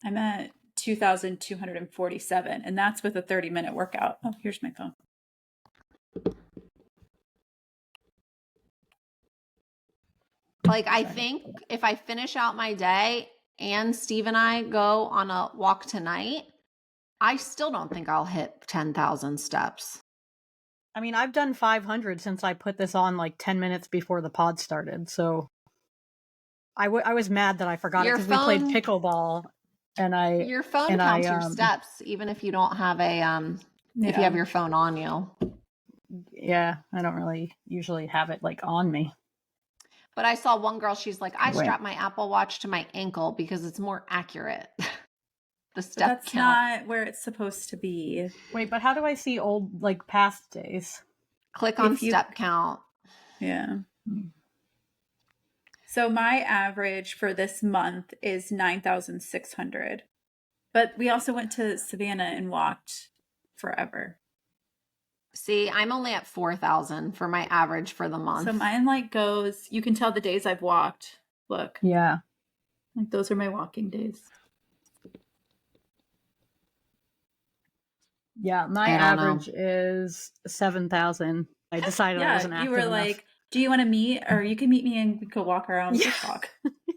Speaker 2: I'm at 2,247, and that's with a 30-minute workout. Oh, here's my phone.
Speaker 1: Like, I think if I finish out my day and Steve and I go on a walk tonight, I still don't think I'll hit 10,000 steps.
Speaker 3: I mean, I've done 500 since I put this on like 10 minutes before the pod started. So I was mad that I forgot it because we played pickleball. And
Speaker 1: your phone counts your steps, even if you don't have if you have your phone on you.
Speaker 3: Yeah, I don't really usually have it like on me.
Speaker 1: But I saw one girl, she's like, I strap my Apple Watch to my ankle because it's more accurate. The step
Speaker 2: count. That's not where it's supposed to be.
Speaker 3: Wait, but how do I see old, like, past days?
Speaker 1: Click on step count.
Speaker 2: Yeah. So my average for this month is 9,600. But we also went to Savannah and walked forever.
Speaker 1: See, I'm only at 4,000 for my average for the month.
Speaker 2: So mine goes, you can tell the days I've walked. Look.
Speaker 3: Yeah.
Speaker 2: Like those are my walking days.
Speaker 3: Yeah, my average is 7,000. I decided I wasn't active enough. You were like,
Speaker 2: do you want to meet? Or you can meet me and we could walk around and talk.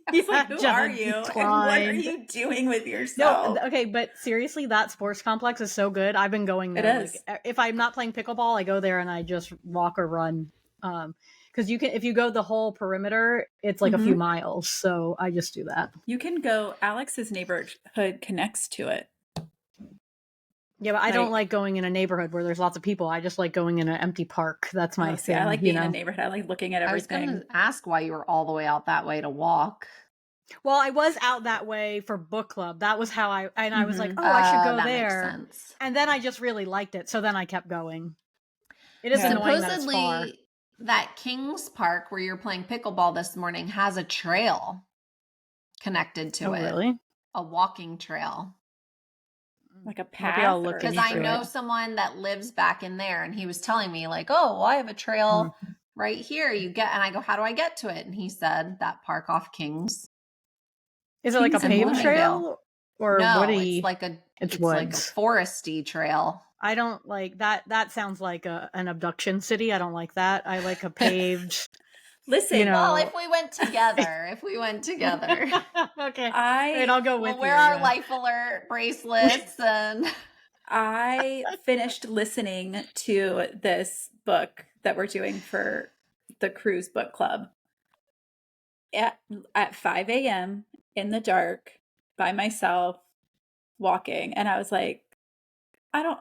Speaker 2: I was like, who are you? And what are you doing with yourself?
Speaker 3: No, okay, but seriously, that sports complex is so good. I've been going there.
Speaker 2: It is.
Speaker 3: Like, if I'm not playing pickleball, I go there and I just walk or run. Because if you go the whole perimeter, it's like a few miles. So I just do that.
Speaker 2: You can go, Alex's neighborhood connects to it.
Speaker 3: Yeah, but I don't like going in a neighborhood where there's lots of people. I just like going in an empty park. That's my thing.
Speaker 2: I like being in a neighborhood. I like looking at everything.
Speaker 1: I was going to ask why you were all the way out that way to walk.
Speaker 3: Well, I was out that way for book club. That was how I was like, oh, I should go there. Makes sense. And then I just really liked it. So then I kept going. It is annoying that it's far.
Speaker 1: That Kings Park where you're playing pickleball this morning has a trail connected to it.
Speaker 3: Really?
Speaker 1: A walking trail.
Speaker 2: Like a path?
Speaker 1: Because I know someone that lives back in there and he was telling me like, oh, well, I have a trail right here. And I go, how do I get to it? And he said that park off Kings.
Speaker 3: Is it like a paved trail? Or
Speaker 1: no,
Speaker 3: woody?
Speaker 1: It's like a foresty trail.
Speaker 3: I don't like that. That sounds like an abduction city. I don't like that. I like a paved.
Speaker 2: Listen,
Speaker 1: well, if we went together,
Speaker 3: okay, I'll go with you.
Speaker 1: We'll wear our Life Alert bracelets, and
Speaker 2: I finished listening to this book that we're doing for the cruise book club at 5 a.m. in the dark by myself, walking, and I was like,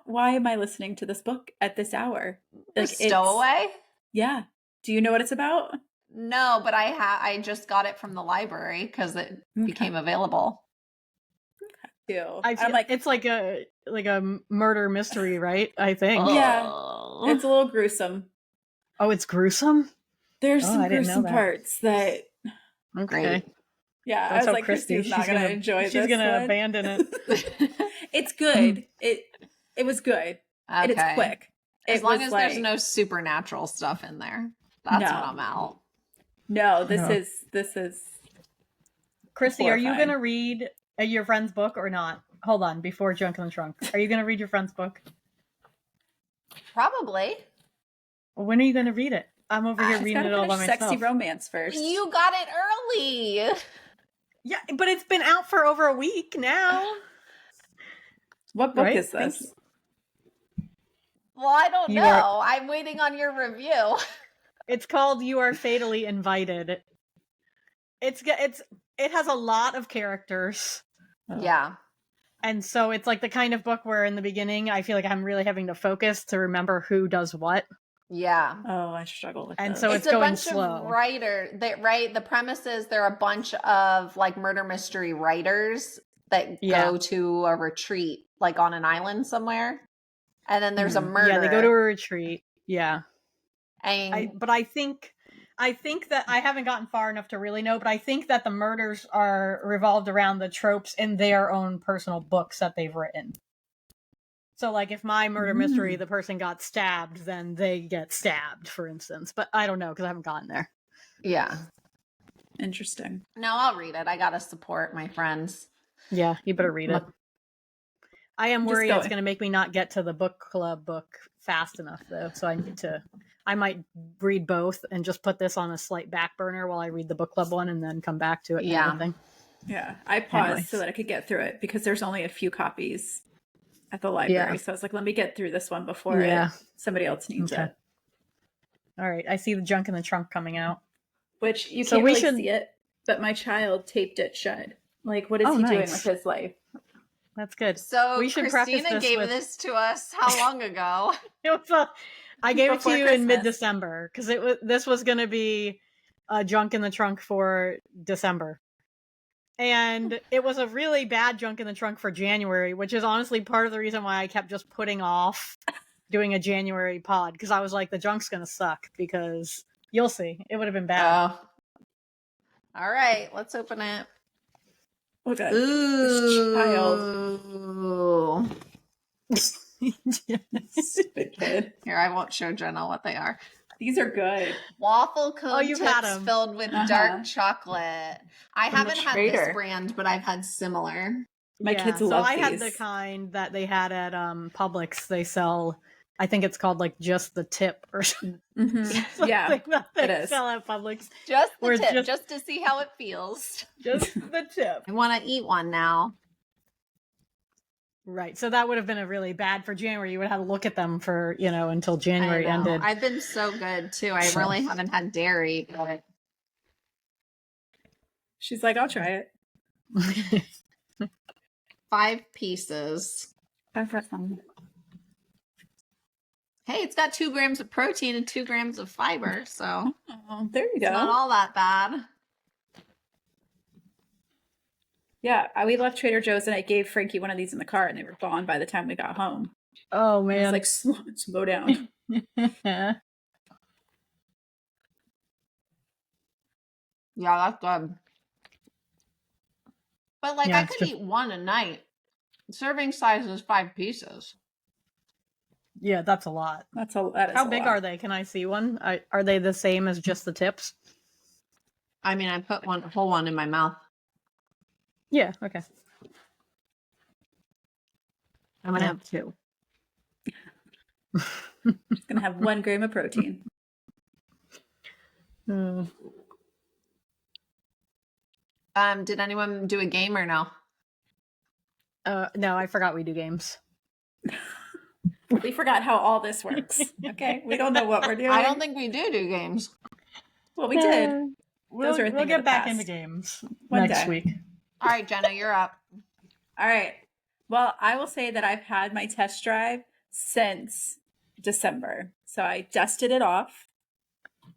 Speaker 2: why am I listening to this book at this hour?
Speaker 1: Like, Stowaway?
Speaker 2: Yeah. Do you know what it's about?
Speaker 1: No, but I just got it from the library because it became available.
Speaker 3: I'm like, it's like a murder mystery, right? I think.
Speaker 2: Yeah, it's a little gruesome.
Speaker 3: Oh, it's gruesome.
Speaker 2: There's some gruesome parts that.
Speaker 3: Okay.
Speaker 2: Yeah, I was like, Christy's not gonna enjoy this.
Speaker 3: She's gonna abandon it.
Speaker 2: It's good. It was good, and it's quick.
Speaker 1: As long as there's no supernatural stuff in there. That's when I'm out.
Speaker 2: No, this is
Speaker 3: Christy,
Speaker 2: horrifying.
Speaker 3: are you going to read your friend's book or not? Hold on, before Junk in the Trunk. Are you going to read your friend's book?
Speaker 1: Probably.
Speaker 3: Well, when are you going to read it? I'm over here reading it all by myself.
Speaker 2: Sexy Romance first.
Speaker 1: You got it early.
Speaker 3: Yeah, but it's been out for over a week now.
Speaker 2: What book is this?
Speaker 1: Well, I don't know. I'm waiting on your review.
Speaker 3: It's called You Are Fatally Invited. It has a lot of characters.
Speaker 1: Yeah.
Speaker 3: And so it's like the kind of book where in the beginning I feel like I'm really having to focus to remember who does what.
Speaker 1: Yeah.
Speaker 2: Oh, I struggle with
Speaker 3: and
Speaker 2: this.
Speaker 3: So it's
Speaker 1: a
Speaker 3: going
Speaker 1: bunch
Speaker 3: slow.
Speaker 1: Of writers, the premise is there are a bunch of like murder mystery writers that go to a retreat, like on an island somewhere. And then there's a murder.
Speaker 3: Yeah, they go to a retreat. Yeah.
Speaker 1: And
Speaker 3: but I think that I haven't gotten far enough to really know, but I think that the murders are revolved around the tropes in their own personal books that they've written. So, like, if my murder mystery, the person got stabbed, then they get stabbed, for instance. But I don't know, because I haven't gotten there.
Speaker 1: Yeah.
Speaker 2: Interesting.
Speaker 1: No, I'll read it. I gotta support my friends.
Speaker 3: Yeah, you better read it. I am worried it's going to make me not get to the book club book fast enough, though. So I might read both and just put this on a slight back burner while I read the book club one and then come back to it.
Speaker 1: Yeah.
Speaker 3: Kind of thing.
Speaker 2: Yeah. I paused so that I could get through it because there's only a few copies at the library. So I was like, let me get through this one before somebody else needs it.
Speaker 3: All right. I see the Junk in the Trunk coming out.
Speaker 2: Which you can't really see it, but my child taped it shut. Like, what is he doing with his life?
Speaker 3: That's good.
Speaker 1: So we should Christina gave this to us how long ago?
Speaker 3: I gave it to you in mid-December because this was going to be a Junk in the Trunk for December. And it was a really bad Junk in the Trunk for January, which is honestly part of the reason why I kept just putting off doing a January pod, because I was like, the junk's going to suck, because you'll see. It would have been bad.
Speaker 1: All right, let's open it.
Speaker 2: Okay.
Speaker 1: Ooh.
Speaker 2: This child. Stupid kid.
Speaker 1: Here, I won't show Jenna what they are.
Speaker 2: These are good.
Speaker 1: Waffle cone tips filled with dark chocolate. I haven't had this brand, but I've had similar.
Speaker 2: My kids love these.
Speaker 3: I had the kind that they had at Publix. They sell, I think it's called like Just the Tip or something.
Speaker 2: Mm-hmm. Yeah,
Speaker 3: it is. Sell at Publix.
Speaker 1: Just the tip, just to see how it feels.
Speaker 3: Just the tip.
Speaker 1: I want to eat one now.
Speaker 3: Right. So that would have been a really bad for January. You would have to look at them for, until January ended.
Speaker 1: I've been so good too. I really haven't had dairy. But...
Speaker 2: She's like, I'll try it.
Speaker 1: 5 pieces.
Speaker 2: Hey,
Speaker 1: it's got 2 grams of protein and 2 grams of fiber. So
Speaker 2: there you go.
Speaker 1: It's not all that bad.
Speaker 2: Yeah, we left Trader Joe's and I gave Frankie one of these in the car and they were gone by the time we got home.
Speaker 3: Oh, man.
Speaker 2: I was like, slow down.
Speaker 1: Yeah, that's good. But I could eat one a night. Serving size is 5 pieces.
Speaker 3: Yeah, that's a lot.
Speaker 2: That is
Speaker 3: How big are they? Can I see one? Are they the same as just the tips?
Speaker 1: I mean, I put a whole one in my mouth.
Speaker 3: Yeah, okay.
Speaker 1: I'm going to have 2.
Speaker 2: Just going to have 1 gram of protein.
Speaker 1: Did anyone do a game or no?
Speaker 3: No, I forgot we do games.
Speaker 2: We forgot how all this works. Okay, we don't know what we're doing.
Speaker 1: I don't think we do games.
Speaker 2: Well, we did.
Speaker 3: We'll get back into games next week.
Speaker 1: All right, Jenna, you're up.
Speaker 2: All right. Well, I will say that I've had my test drive since December. So I dusted it off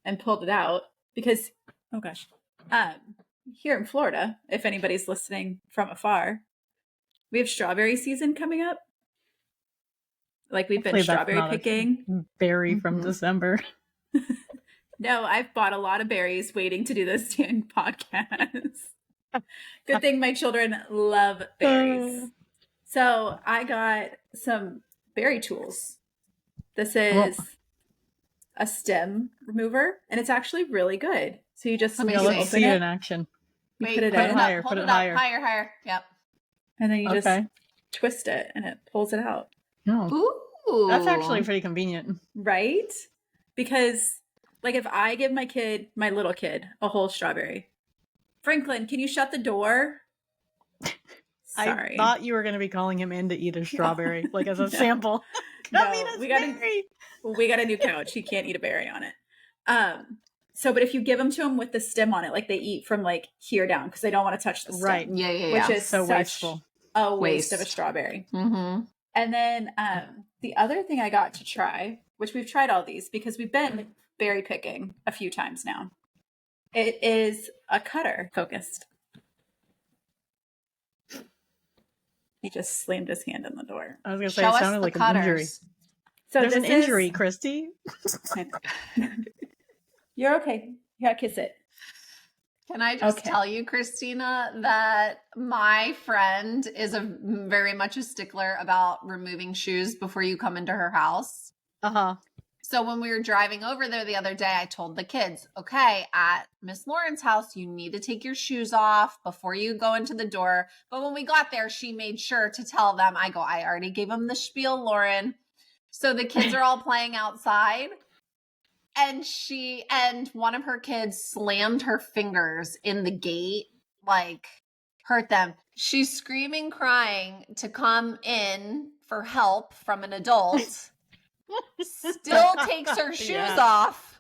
Speaker 2: and pulled it out because, oh gosh, here in Florida, if anybody's listening from afar, we have strawberry season coming up. Like we've been strawberry picking.
Speaker 3: Berry from December.
Speaker 2: No, I've bought a lot of berries waiting to do this dang podcast. Good thing my children love berries. So I got some berry tools This is a stem remover, and it's actually really good. So you just
Speaker 3: let's see it in action.
Speaker 2: You
Speaker 1: Wait,
Speaker 2: put it
Speaker 1: put
Speaker 2: in.
Speaker 1: it
Speaker 3: higher,
Speaker 1: up,
Speaker 3: put
Speaker 1: hold
Speaker 3: it
Speaker 1: it up,
Speaker 3: higher.
Speaker 1: higher. Yep.
Speaker 2: And then you just twist it, and it pulls it out.
Speaker 3: Oh.
Speaker 1: Ooh.
Speaker 3: That's actually pretty convenient.
Speaker 2: Right? Because, like, if I give my little kid, a whole strawberry, Franklin, can you shut the door? Sorry.
Speaker 3: I thought you were going to be calling him in to eat a strawberry, like as a sample.
Speaker 2: We got a new couch. He can't eat a berry on it. But if you give them to him with the stem on it, like they eat from like here down because they don't want to touch the stem.
Speaker 3: Right.
Speaker 1: Yeah.
Speaker 2: Which is
Speaker 3: so wasteful.
Speaker 2: A waste of a strawberry.
Speaker 1: Mm-hmm.
Speaker 2: And then the other thing I got to try, which we've tried all these because we've been berry picking a few times now. It is a cutter focused. He just slammed his hand in the door.
Speaker 3: I was going to say, it sounded like an injury.
Speaker 2: So
Speaker 3: there's an injury, Christy.
Speaker 2: You're okay. You gotta kiss it.
Speaker 1: Can I just tell you, Christina, that my friend is very much a stickler about removing shoes before you come into her house.
Speaker 3: Uh-huh.
Speaker 1: So when we were driving over there the other day, I told the kids, okay, at Miss Lauren's house, you need to take your shoes off before you go into the door. But when we got there, she made sure to tell them, I already gave them the spiel, Lauren. So the kids are all playing outside. And one of her kids slammed her fingers in the gate, like hurt them. She's screaming, crying to come in for help from an adult. Still takes her shoes off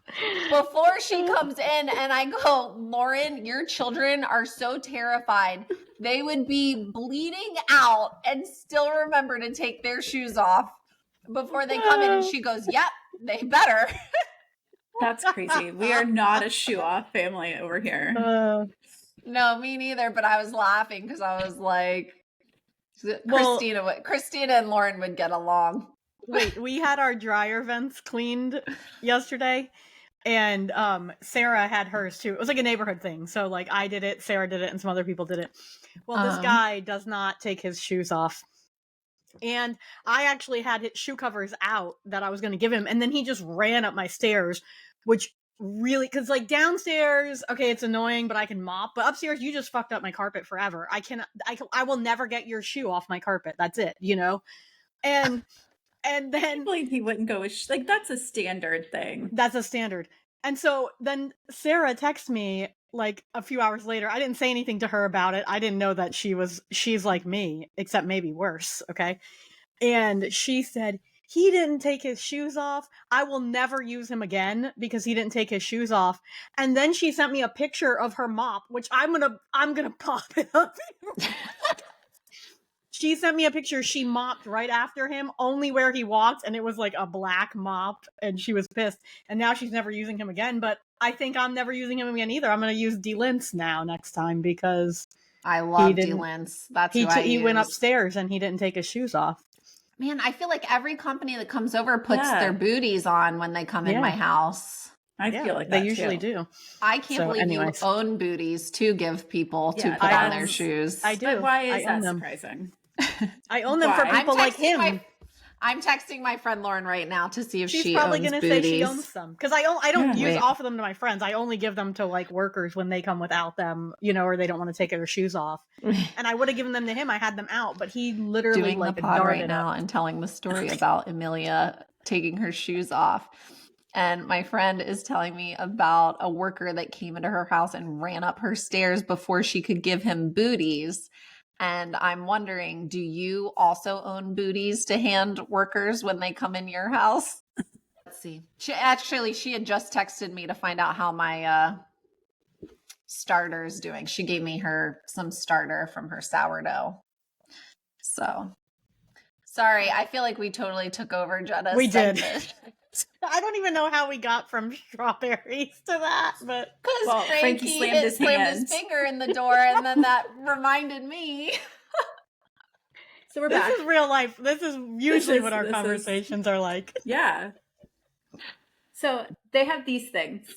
Speaker 1: before she comes in. And I go, Lauren, your children are so terrified. They would be bleeding out and still remember to take their shoes off before they come in. And she goes, yep, they better.
Speaker 2: That's crazy. We are not a shoe off family over here.
Speaker 1: No, me neither. But I was laughing because I was like, Christina and Lauren would get along.
Speaker 3: Wait, we had our dryer vents cleaned yesterday, and Sarah had hers too. It was like a neighborhood thing. So like I did it, Sarah did it, and some other people did it. Well, this guy does not take his shoes off. And I actually had his shoe covers out that I was going to give him. And then he just ran up my stairs, which really, because like downstairs, okay, it's annoying, but I can mop. But upstairs, you just fucked up my carpet forever. I will never get your shoe off my carpet. That's it, you know? And then
Speaker 2: I believe he wouldn't go with like, that's a standard thing.
Speaker 3: That's a standard. And so then Sarah texted me like a few hours later. I didn't say anything to her about it. I didn't know that she's like me, except maybe worse. Okay. And she said, he didn't take his shoes off. I will never use him again because he didn't take his shoes off. And then she sent me a picture of her mop, which I'm going to pop it up. She sent me a picture. She mopped right after him, only where he walked, and it was like a black mop, and she was pissed. And now she's never using him again, but I think I'm never using him again either. I'm going to use D-Lince now next time because
Speaker 1: I love D-Lince. That's who I use.
Speaker 3: He went upstairs and he didn't take his shoes off.
Speaker 1: Man, I feel like every company that comes over puts their booties on when they come in my house.
Speaker 2: I feel like that
Speaker 3: they usually do.
Speaker 1: I can't believe you own booties to give people to put on their shoes.
Speaker 3: I do.
Speaker 2: But why is that surprising?
Speaker 3: I own them for people like him.
Speaker 1: I'm texting my friend Lauren right now to see if
Speaker 3: she's
Speaker 1: she
Speaker 3: probably
Speaker 1: owns
Speaker 3: gonna
Speaker 1: booties.
Speaker 3: say she owns them because I don't offer them to my friends. I only give them to like workers when they come without them, you know, or they don't want to take their shoes off. And I would have given them to him. I had them out, but he literally
Speaker 1: doing
Speaker 3: like
Speaker 1: the pod right now and telling the story about Amelia taking her shoes off. And my friend is telling me about a worker that came into her house and ran up her stairs before she could give him booties. And I'm wondering, do you also own booties to hand workers when they come in your house? Let's see. She had just texted me to find out how my starter is doing. She gave me some starter from her sourdough. So, sorry. I feel like we totally took over Jenna's segment.
Speaker 3: Did. I don't even know how we got from strawberries to that, but
Speaker 1: because Frankie slammed his finger in the door, and then that reminded me.
Speaker 2: So we're back.
Speaker 3: This is real life. This is usually what our conversations are like.
Speaker 2: Yeah. So they have these things.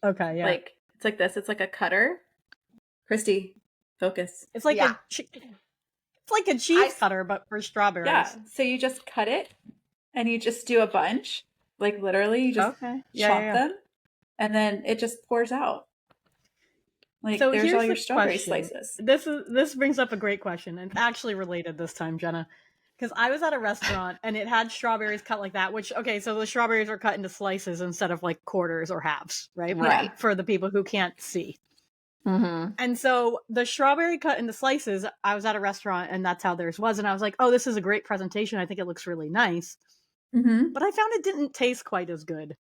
Speaker 3: Okay, yeah.
Speaker 2: Like it's like this. It's like a cutter. Christy, focus.
Speaker 3: It's like a cheese cutter, but for strawberries.
Speaker 2: Yeah. So you just cut it. and you just do a bunch. Like literally, you just chomp them, and then it just pours out. Like
Speaker 3: so
Speaker 2: there's all your
Speaker 3: the
Speaker 2: strawberry
Speaker 3: question.
Speaker 2: slices.
Speaker 3: This brings up a great question, and it's actually related this time, Jenna. Because I was at a restaurant and it had strawberries cut like that, which, okay, so the strawberries are cut into slices instead of like quarters or halves, right?
Speaker 1: Right.
Speaker 3: For the people who can't see.
Speaker 1: Mm-hmm.
Speaker 3: And so the strawberry cut into slices, I was at a restaurant and that's how theirs was. And I was like, oh, this is a great presentation. I think it looks really nice.
Speaker 2: Mm-hmm.
Speaker 3: But I found it didn't taste quite as good.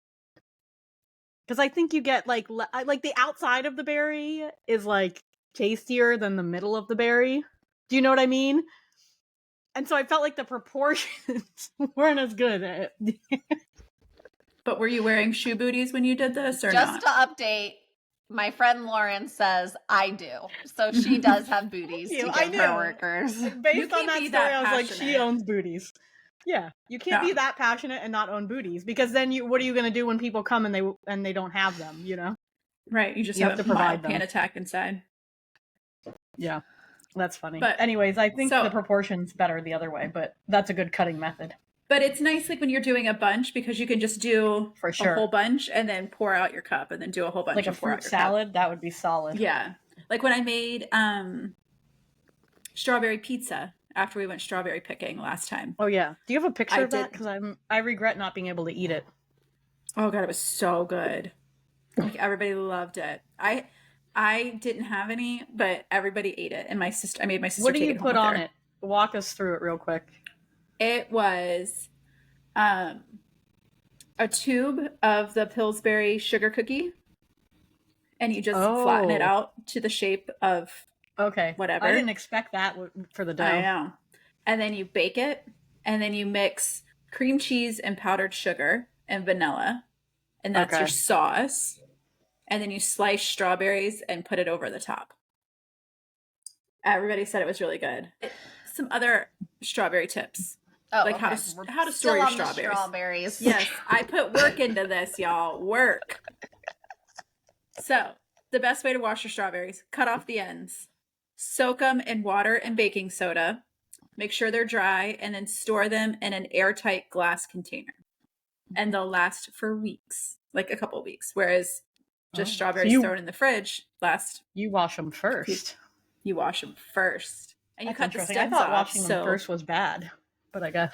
Speaker 3: Because I think you get like the outside of the berry is like tastier than the middle of the berry. Do you know what I mean? And so I felt like the proportions weren't as good.
Speaker 2: But were you wearing shoe booties when you did this or
Speaker 1: Just
Speaker 2: not?
Speaker 1: to update, my friend Lauren says I do. So she does have booties to give her workers.
Speaker 3: Based on that story, I was like, she owns booties. Yeah, you can't be that passionate and not own booties, because then what are you going to do when people come and they don't have them, you know?
Speaker 2: Right, you just have to provide them. Panic attack inside.
Speaker 3: Yeah, that's funny. But anyways, I think the proportion's better the other way, but that's a good cutting method.
Speaker 2: But it's nice like when you're doing a bunch, because you can just do a whole bunch and then pour out your cup and then do a whole bunch.
Speaker 3: Like a fruit salad, that would be solid.
Speaker 2: Yeah. Like when I made strawberry pizza after we went strawberry picking last time.
Speaker 3: Oh yeah. Do you have a picture of that? Because I regret not being able to eat it.
Speaker 2: Oh God, it was so good. Like everybody loved it. I didn't have any, but everybody ate it. And I made my sister.
Speaker 3: What do you put on it? Walk us through it real quick.
Speaker 2: It was a tube of the Pillsbury sugar cookie, and you just flatten it out to the shape of whatever.
Speaker 3: I didn't expect that for the dough.
Speaker 2: I know. And then you bake it, and then you mix cream cheese and powdered sugar and vanilla, and that's your sauce. And then you slice strawberries and put it over the top. Everybody said it was really good. Some other strawberry tips. Like how to store your strawberries. Yes, I put work into this, y'all. Work. So the best way to wash your strawberries: cut off the ends, soak them in water and baking soda, make sure they're dry, and then store them in an airtight glass container. And they'll last for weeks, like a couple weeks. Whereas just strawberries thrown in the fridge last.
Speaker 3: You wash them first.
Speaker 2: You wash them first, and you cut the stems
Speaker 3: off. I thought washing them first was bad. But I guess.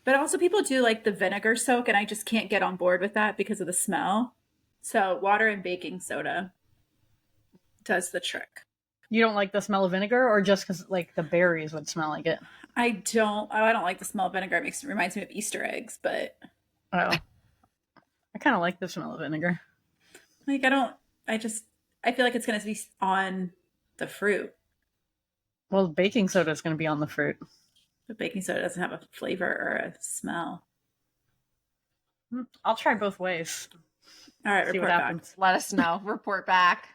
Speaker 2: But also people do like the vinegar soak, and I just can't get on board with that because of the smell. So water and baking soda does the trick.
Speaker 3: You don't like the smell of vinegar, or just because like the berries would smell like it?
Speaker 2: I don't like the smell of vinegar. It reminds me of Easter eggs, but
Speaker 3: I kind of like the smell of vinegar.
Speaker 2: Like I feel like it's going to be on the fruit.
Speaker 3: Well, baking soda is going to be on the fruit.
Speaker 2: But baking soda doesn't have a flavor or a smell.
Speaker 3: I'll try both ways.
Speaker 2: All right, report back.
Speaker 1: Let us know. Report back.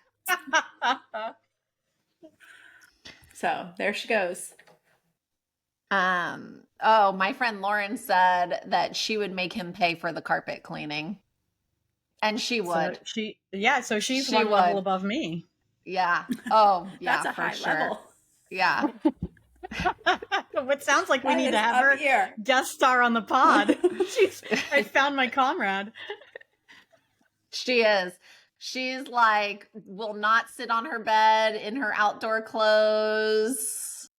Speaker 2: So there she goes.
Speaker 1: My friend Lauren said that she would make him pay for the carpet cleaning. And she would.
Speaker 3: So she's one level above me.
Speaker 1: Yeah. Oh, yeah.
Speaker 2: That's a high level.
Speaker 1: Yeah.
Speaker 3: It sounds like we need to have her guest star on the pod. I found my comrade.
Speaker 1: She is. She's like, will not sit on her bed in her outdoor clothes.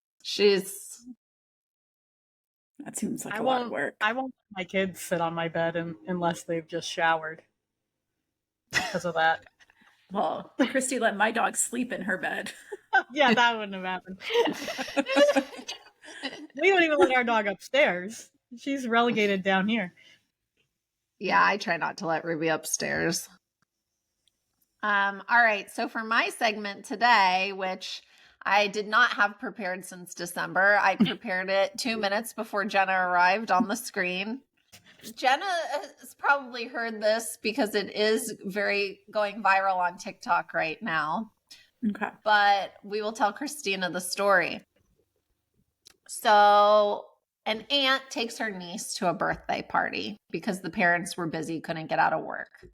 Speaker 2: That seems like a lot of work.
Speaker 3: I won't let my kids sit on my bed unless they've just showered. Because of that.
Speaker 2: Well, Christy let my dog sleep in her bed.
Speaker 3: Yeah, that wouldn't have happened. We don't even let our dog upstairs. She's relegated down here.
Speaker 1: Yeah, I try not to let Ruby upstairs. All right. So for my segment today, which I did not have prepared since December, I prepared it 2 minutes before Jenna arrived on the screen. Jenna has probably heard this because it is going viral on TikTok right now.
Speaker 2: Okay.
Speaker 1: But we will tell Christina the story. So an aunt takes her niece to a birthday party because the parents were busy, couldn't get out of work.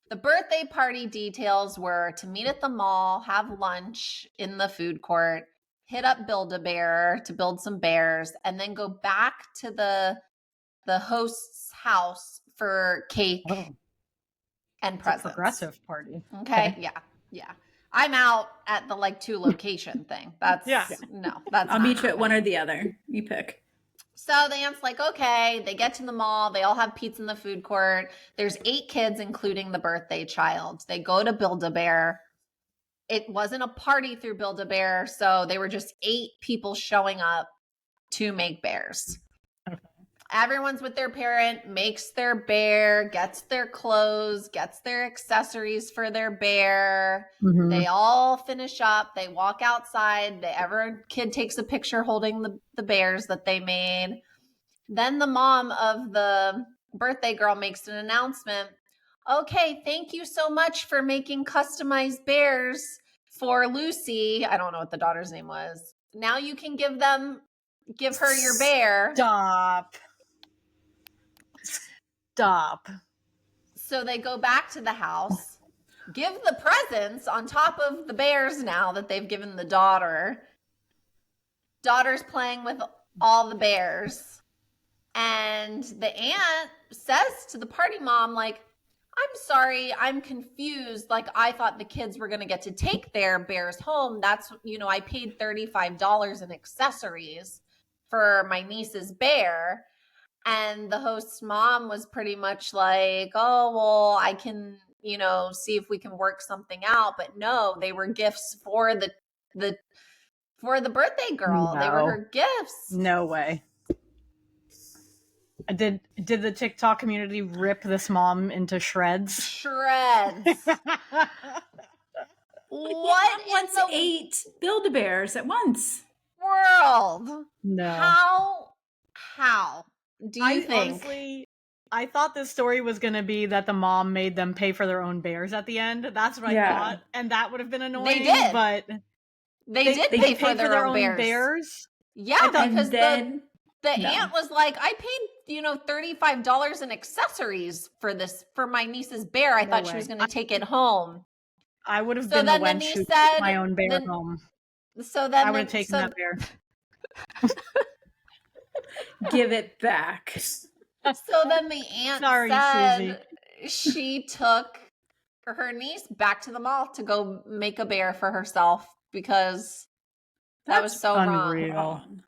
Speaker 1: The birthday party details were to meet at the mall, have lunch in the food court, hit up Build-A-Bear to build some bears, and then go back to the the host's house for cake and
Speaker 3: It's
Speaker 1: presents.
Speaker 3: a progressive party.
Speaker 1: Okay. Yeah. I'm out at the like 2 location thing. That's no, that's
Speaker 2: I'll
Speaker 1: not
Speaker 2: meet you at
Speaker 1: happening.
Speaker 2: one or the other. You pick.
Speaker 1: So the aunt's like, okay, they get to the mall. They all have pizza in the food court. There's 8 kids, including the birthday child. They go to Build-A-Bear. It wasn't a party through Build-A-Bear, so they were just 8 people showing up to make bears.
Speaker 3: Okay.
Speaker 1: Everyone's with their parent, makes their bear, gets their clothes, gets their accessories for their bear.
Speaker 3: Mhm.
Speaker 1: They all finish up. They walk outside. Every kid takes a picture holding the bears that they made. Then the mom of the birthday girl makes an announcement. Okay, thank you so much for making customized bears for Lucy. I don't know what the daughter's name was. Now you can give her your bear.
Speaker 3: Stop.
Speaker 1: So they go back to the house, give the presents on top of the bears now that they've given the daughter. Daughter's playing with all the bears. And the aunt says to the party mom, like, I'm sorry, I'm confused. Like, I thought the kids were going to get to take their bears home. That's, I paid $35 in accessories for my niece's bear. And the host's mom was pretty much like, oh, well, I can, see if we can work something out. But no, they were gifts for the birthday girl.
Speaker 3: No.
Speaker 1: They were her gifts.
Speaker 3: No way. Did the TikTok community rip this mom into shreds?
Speaker 1: Shreds. What
Speaker 2: Once
Speaker 1: in the
Speaker 2: 8 Build-A-Bears at once?
Speaker 1: world?
Speaker 3: No.
Speaker 1: How do you think?
Speaker 3: Honestly, I thought this story was going to be that the mom made them pay for their own bears at the end. That's what I thought. And that would have been annoying.
Speaker 1: They did.
Speaker 3: But
Speaker 1: they did pay for their own bears. Yeah, because the aunt was like, I paid, $35 in accessories for my niece's bear. I thought she was going to take it home.
Speaker 3: I would have been the wench who took my own bear home.
Speaker 1: So then
Speaker 3: I would have taken that bear.
Speaker 2: Give it back.
Speaker 1: So then the aunt said she took her niece back to the mall to go make a bear for herself because that was so wrong.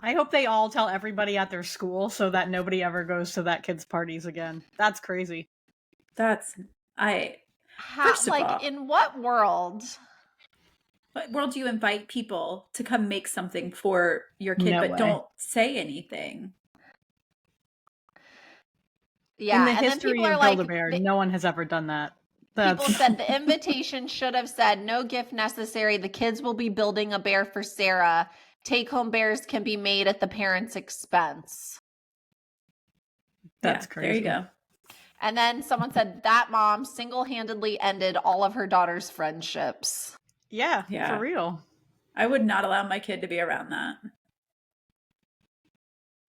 Speaker 3: I hope they all tell everybody at their school so that nobody ever goes to that kid's parties again. That's crazy.
Speaker 1: In what world?
Speaker 2: What world do you invite people to come make something for your kid but don't say anything?
Speaker 3: Yeah, in the history of Build-A-Bear, no one has ever done that.
Speaker 1: People said the invitation should have said, no gift necessary. The kids will be building a bear for Sarah. Take-home bears can be made at the parents' expense.
Speaker 3: That's crazy.
Speaker 2: There you go.
Speaker 1: And then someone said that mom single-handedly ended all of her daughter's friendships.
Speaker 3: Yeah, for real.
Speaker 2: I would not allow my kid to be around that.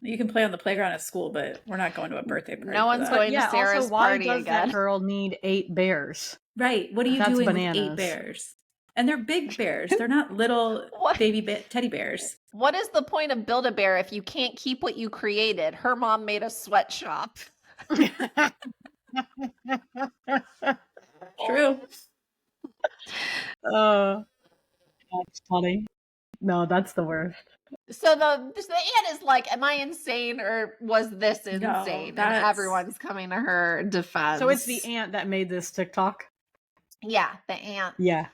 Speaker 2: You can play on the playground at school, but we're not going to a birthday party.
Speaker 1: No one's going to Sarah's party again.
Speaker 3: Why does that girl need 8 bears?
Speaker 2: Right. What are you doing with 8 bears? And they're big bears. They're not little baby teddy bears.
Speaker 1: What is the point of Build-A-Bear if you can't keep what you created? Her mom made a sweatshop.
Speaker 2: True.
Speaker 3: That's funny. No, that's the worst.
Speaker 1: So the aunt is like, am I insane or was this insane?
Speaker 2: No,
Speaker 1: and everyone's coming to her defense.
Speaker 3: So it's the aunt that made this TikTok?
Speaker 1: Yeah, the aunt.
Speaker 3: Yeah.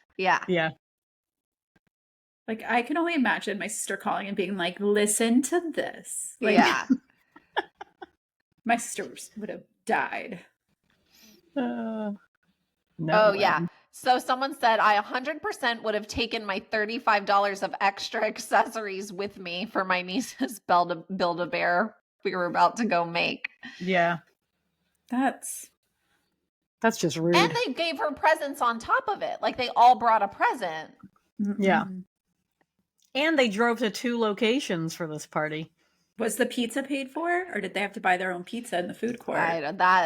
Speaker 2: Like, I can only imagine my sister calling and being like, listen to this. Like,
Speaker 1: yeah.
Speaker 2: My sister would have died.
Speaker 3: No way.
Speaker 1: Yeah. So someone said, I 100% would have taken my $35 of extra accessories with me for my niece's Build-A-Bear we were about to go make.
Speaker 3: Yeah.
Speaker 2: That's
Speaker 3: just rude.
Speaker 1: And they gave her presents on top of it. Like, they all brought a present.
Speaker 3: Yeah. And they drove to 2 locations for this party.
Speaker 2: Was the pizza paid for, or did they have to buy their own pizza in the food court?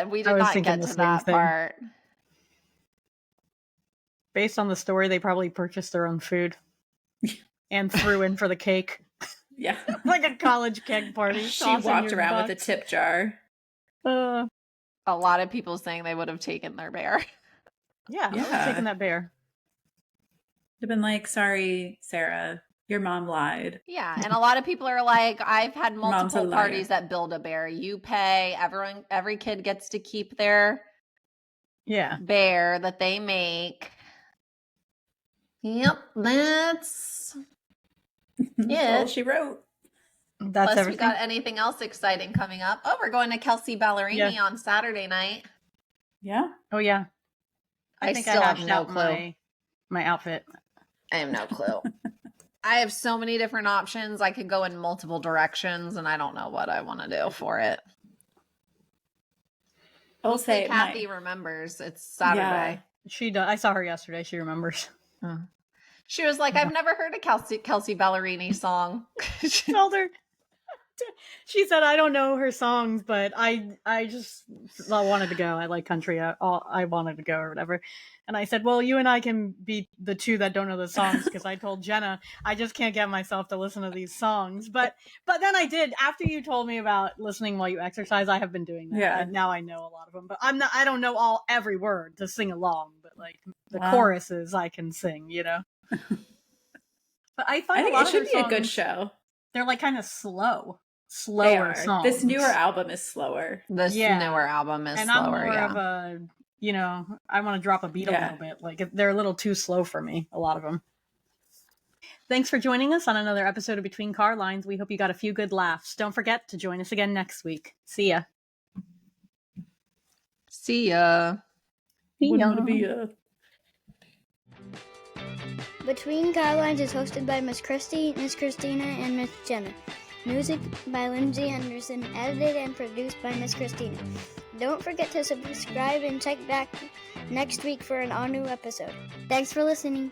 Speaker 1: We did not get to that part.
Speaker 3: Based on the story, they probably purchased their own food and threw in for the cake.
Speaker 2: Yeah.
Speaker 3: Like a college keg party.
Speaker 2: She
Speaker 3: tossing
Speaker 2: walked
Speaker 3: your
Speaker 2: around with a
Speaker 3: bucks.
Speaker 2: tip jar.
Speaker 1: A lot of people saying they would have taken their bear.
Speaker 3: Yeah, I would have taken that bear.
Speaker 2: They've been like, sorry, Sarah, your mom lied.
Speaker 1: Yeah, and a lot of people are like, I've had
Speaker 2: Mom's a
Speaker 1: multiple
Speaker 2: liar.
Speaker 1: parties that Build-A-Bear. You pay, every kid gets to keep their bear that they make. Yep, that's
Speaker 2: all she wrote.
Speaker 3: That's
Speaker 1: Plus,
Speaker 3: everything.
Speaker 1: we got anything else exciting coming up? Oh, we're going to Kelsey Ballerini on Saturday night.
Speaker 2: Yeah.
Speaker 3: Oh, yeah.
Speaker 1: I
Speaker 3: think
Speaker 1: still
Speaker 3: I
Speaker 1: have
Speaker 3: hashed
Speaker 1: no
Speaker 3: out
Speaker 1: clue.
Speaker 3: my outfit.
Speaker 1: I have no clue. I have so many different options. I could go in multiple directions, and I don't know what I want to do for it.
Speaker 2: I'll say
Speaker 1: Kathy remembers. It's Saturday.
Speaker 3: Yeah, she does. I saw her yesterday. She remembers.
Speaker 1: She was like, I've never heard a Kelsey Ballerini song.
Speaker 3: She told her. She said, I don't know her songs, but I just wanted to go. I like country. I wanted to go or whatever. And I said, well, you and I can be the two that don't know the songs, because I told Jenna, I just can't get myself to listen to these songs. But then I did. After you told me about listening while you exercise, I have been doing that.
Speaker 2: Yeah.
Speaker 3: Now I know a lot of them. But I don't know every word to sing along. But like the choruses I can sing, you know? But I find
Speaker 2: think
Speaker 3: a lot
Speaker 2: it should
Speaker 3: of
Speaker 2: be
Speaker 3: songs,
Speaker 2: a good show.
Speaker 3: They're like kind of slower songs.
Speaker 2: This newer album is slower.
Speaker 1: This newer album is
Speaker 3: and
Speaker 1: slower,
Speaker 3: I'm more of a, I want to drop a beat a little bit. Like, they're a little too slow for me, a lot of them. Thanks for joining us on another episode of Between Carlines. We hope you got a few good laughs. Don't forget to join us again next week. See ya.
Speaker 1: See ya.
Speaker 4: Between Carlines is hosted by Miss Christy, Miss Christina, and Miss Jenna. Music by Lindsay Anderson, edited and produced by Miss Christina. Don't forget to subscribe and check back next week for an all-new episode. Thanks for listening.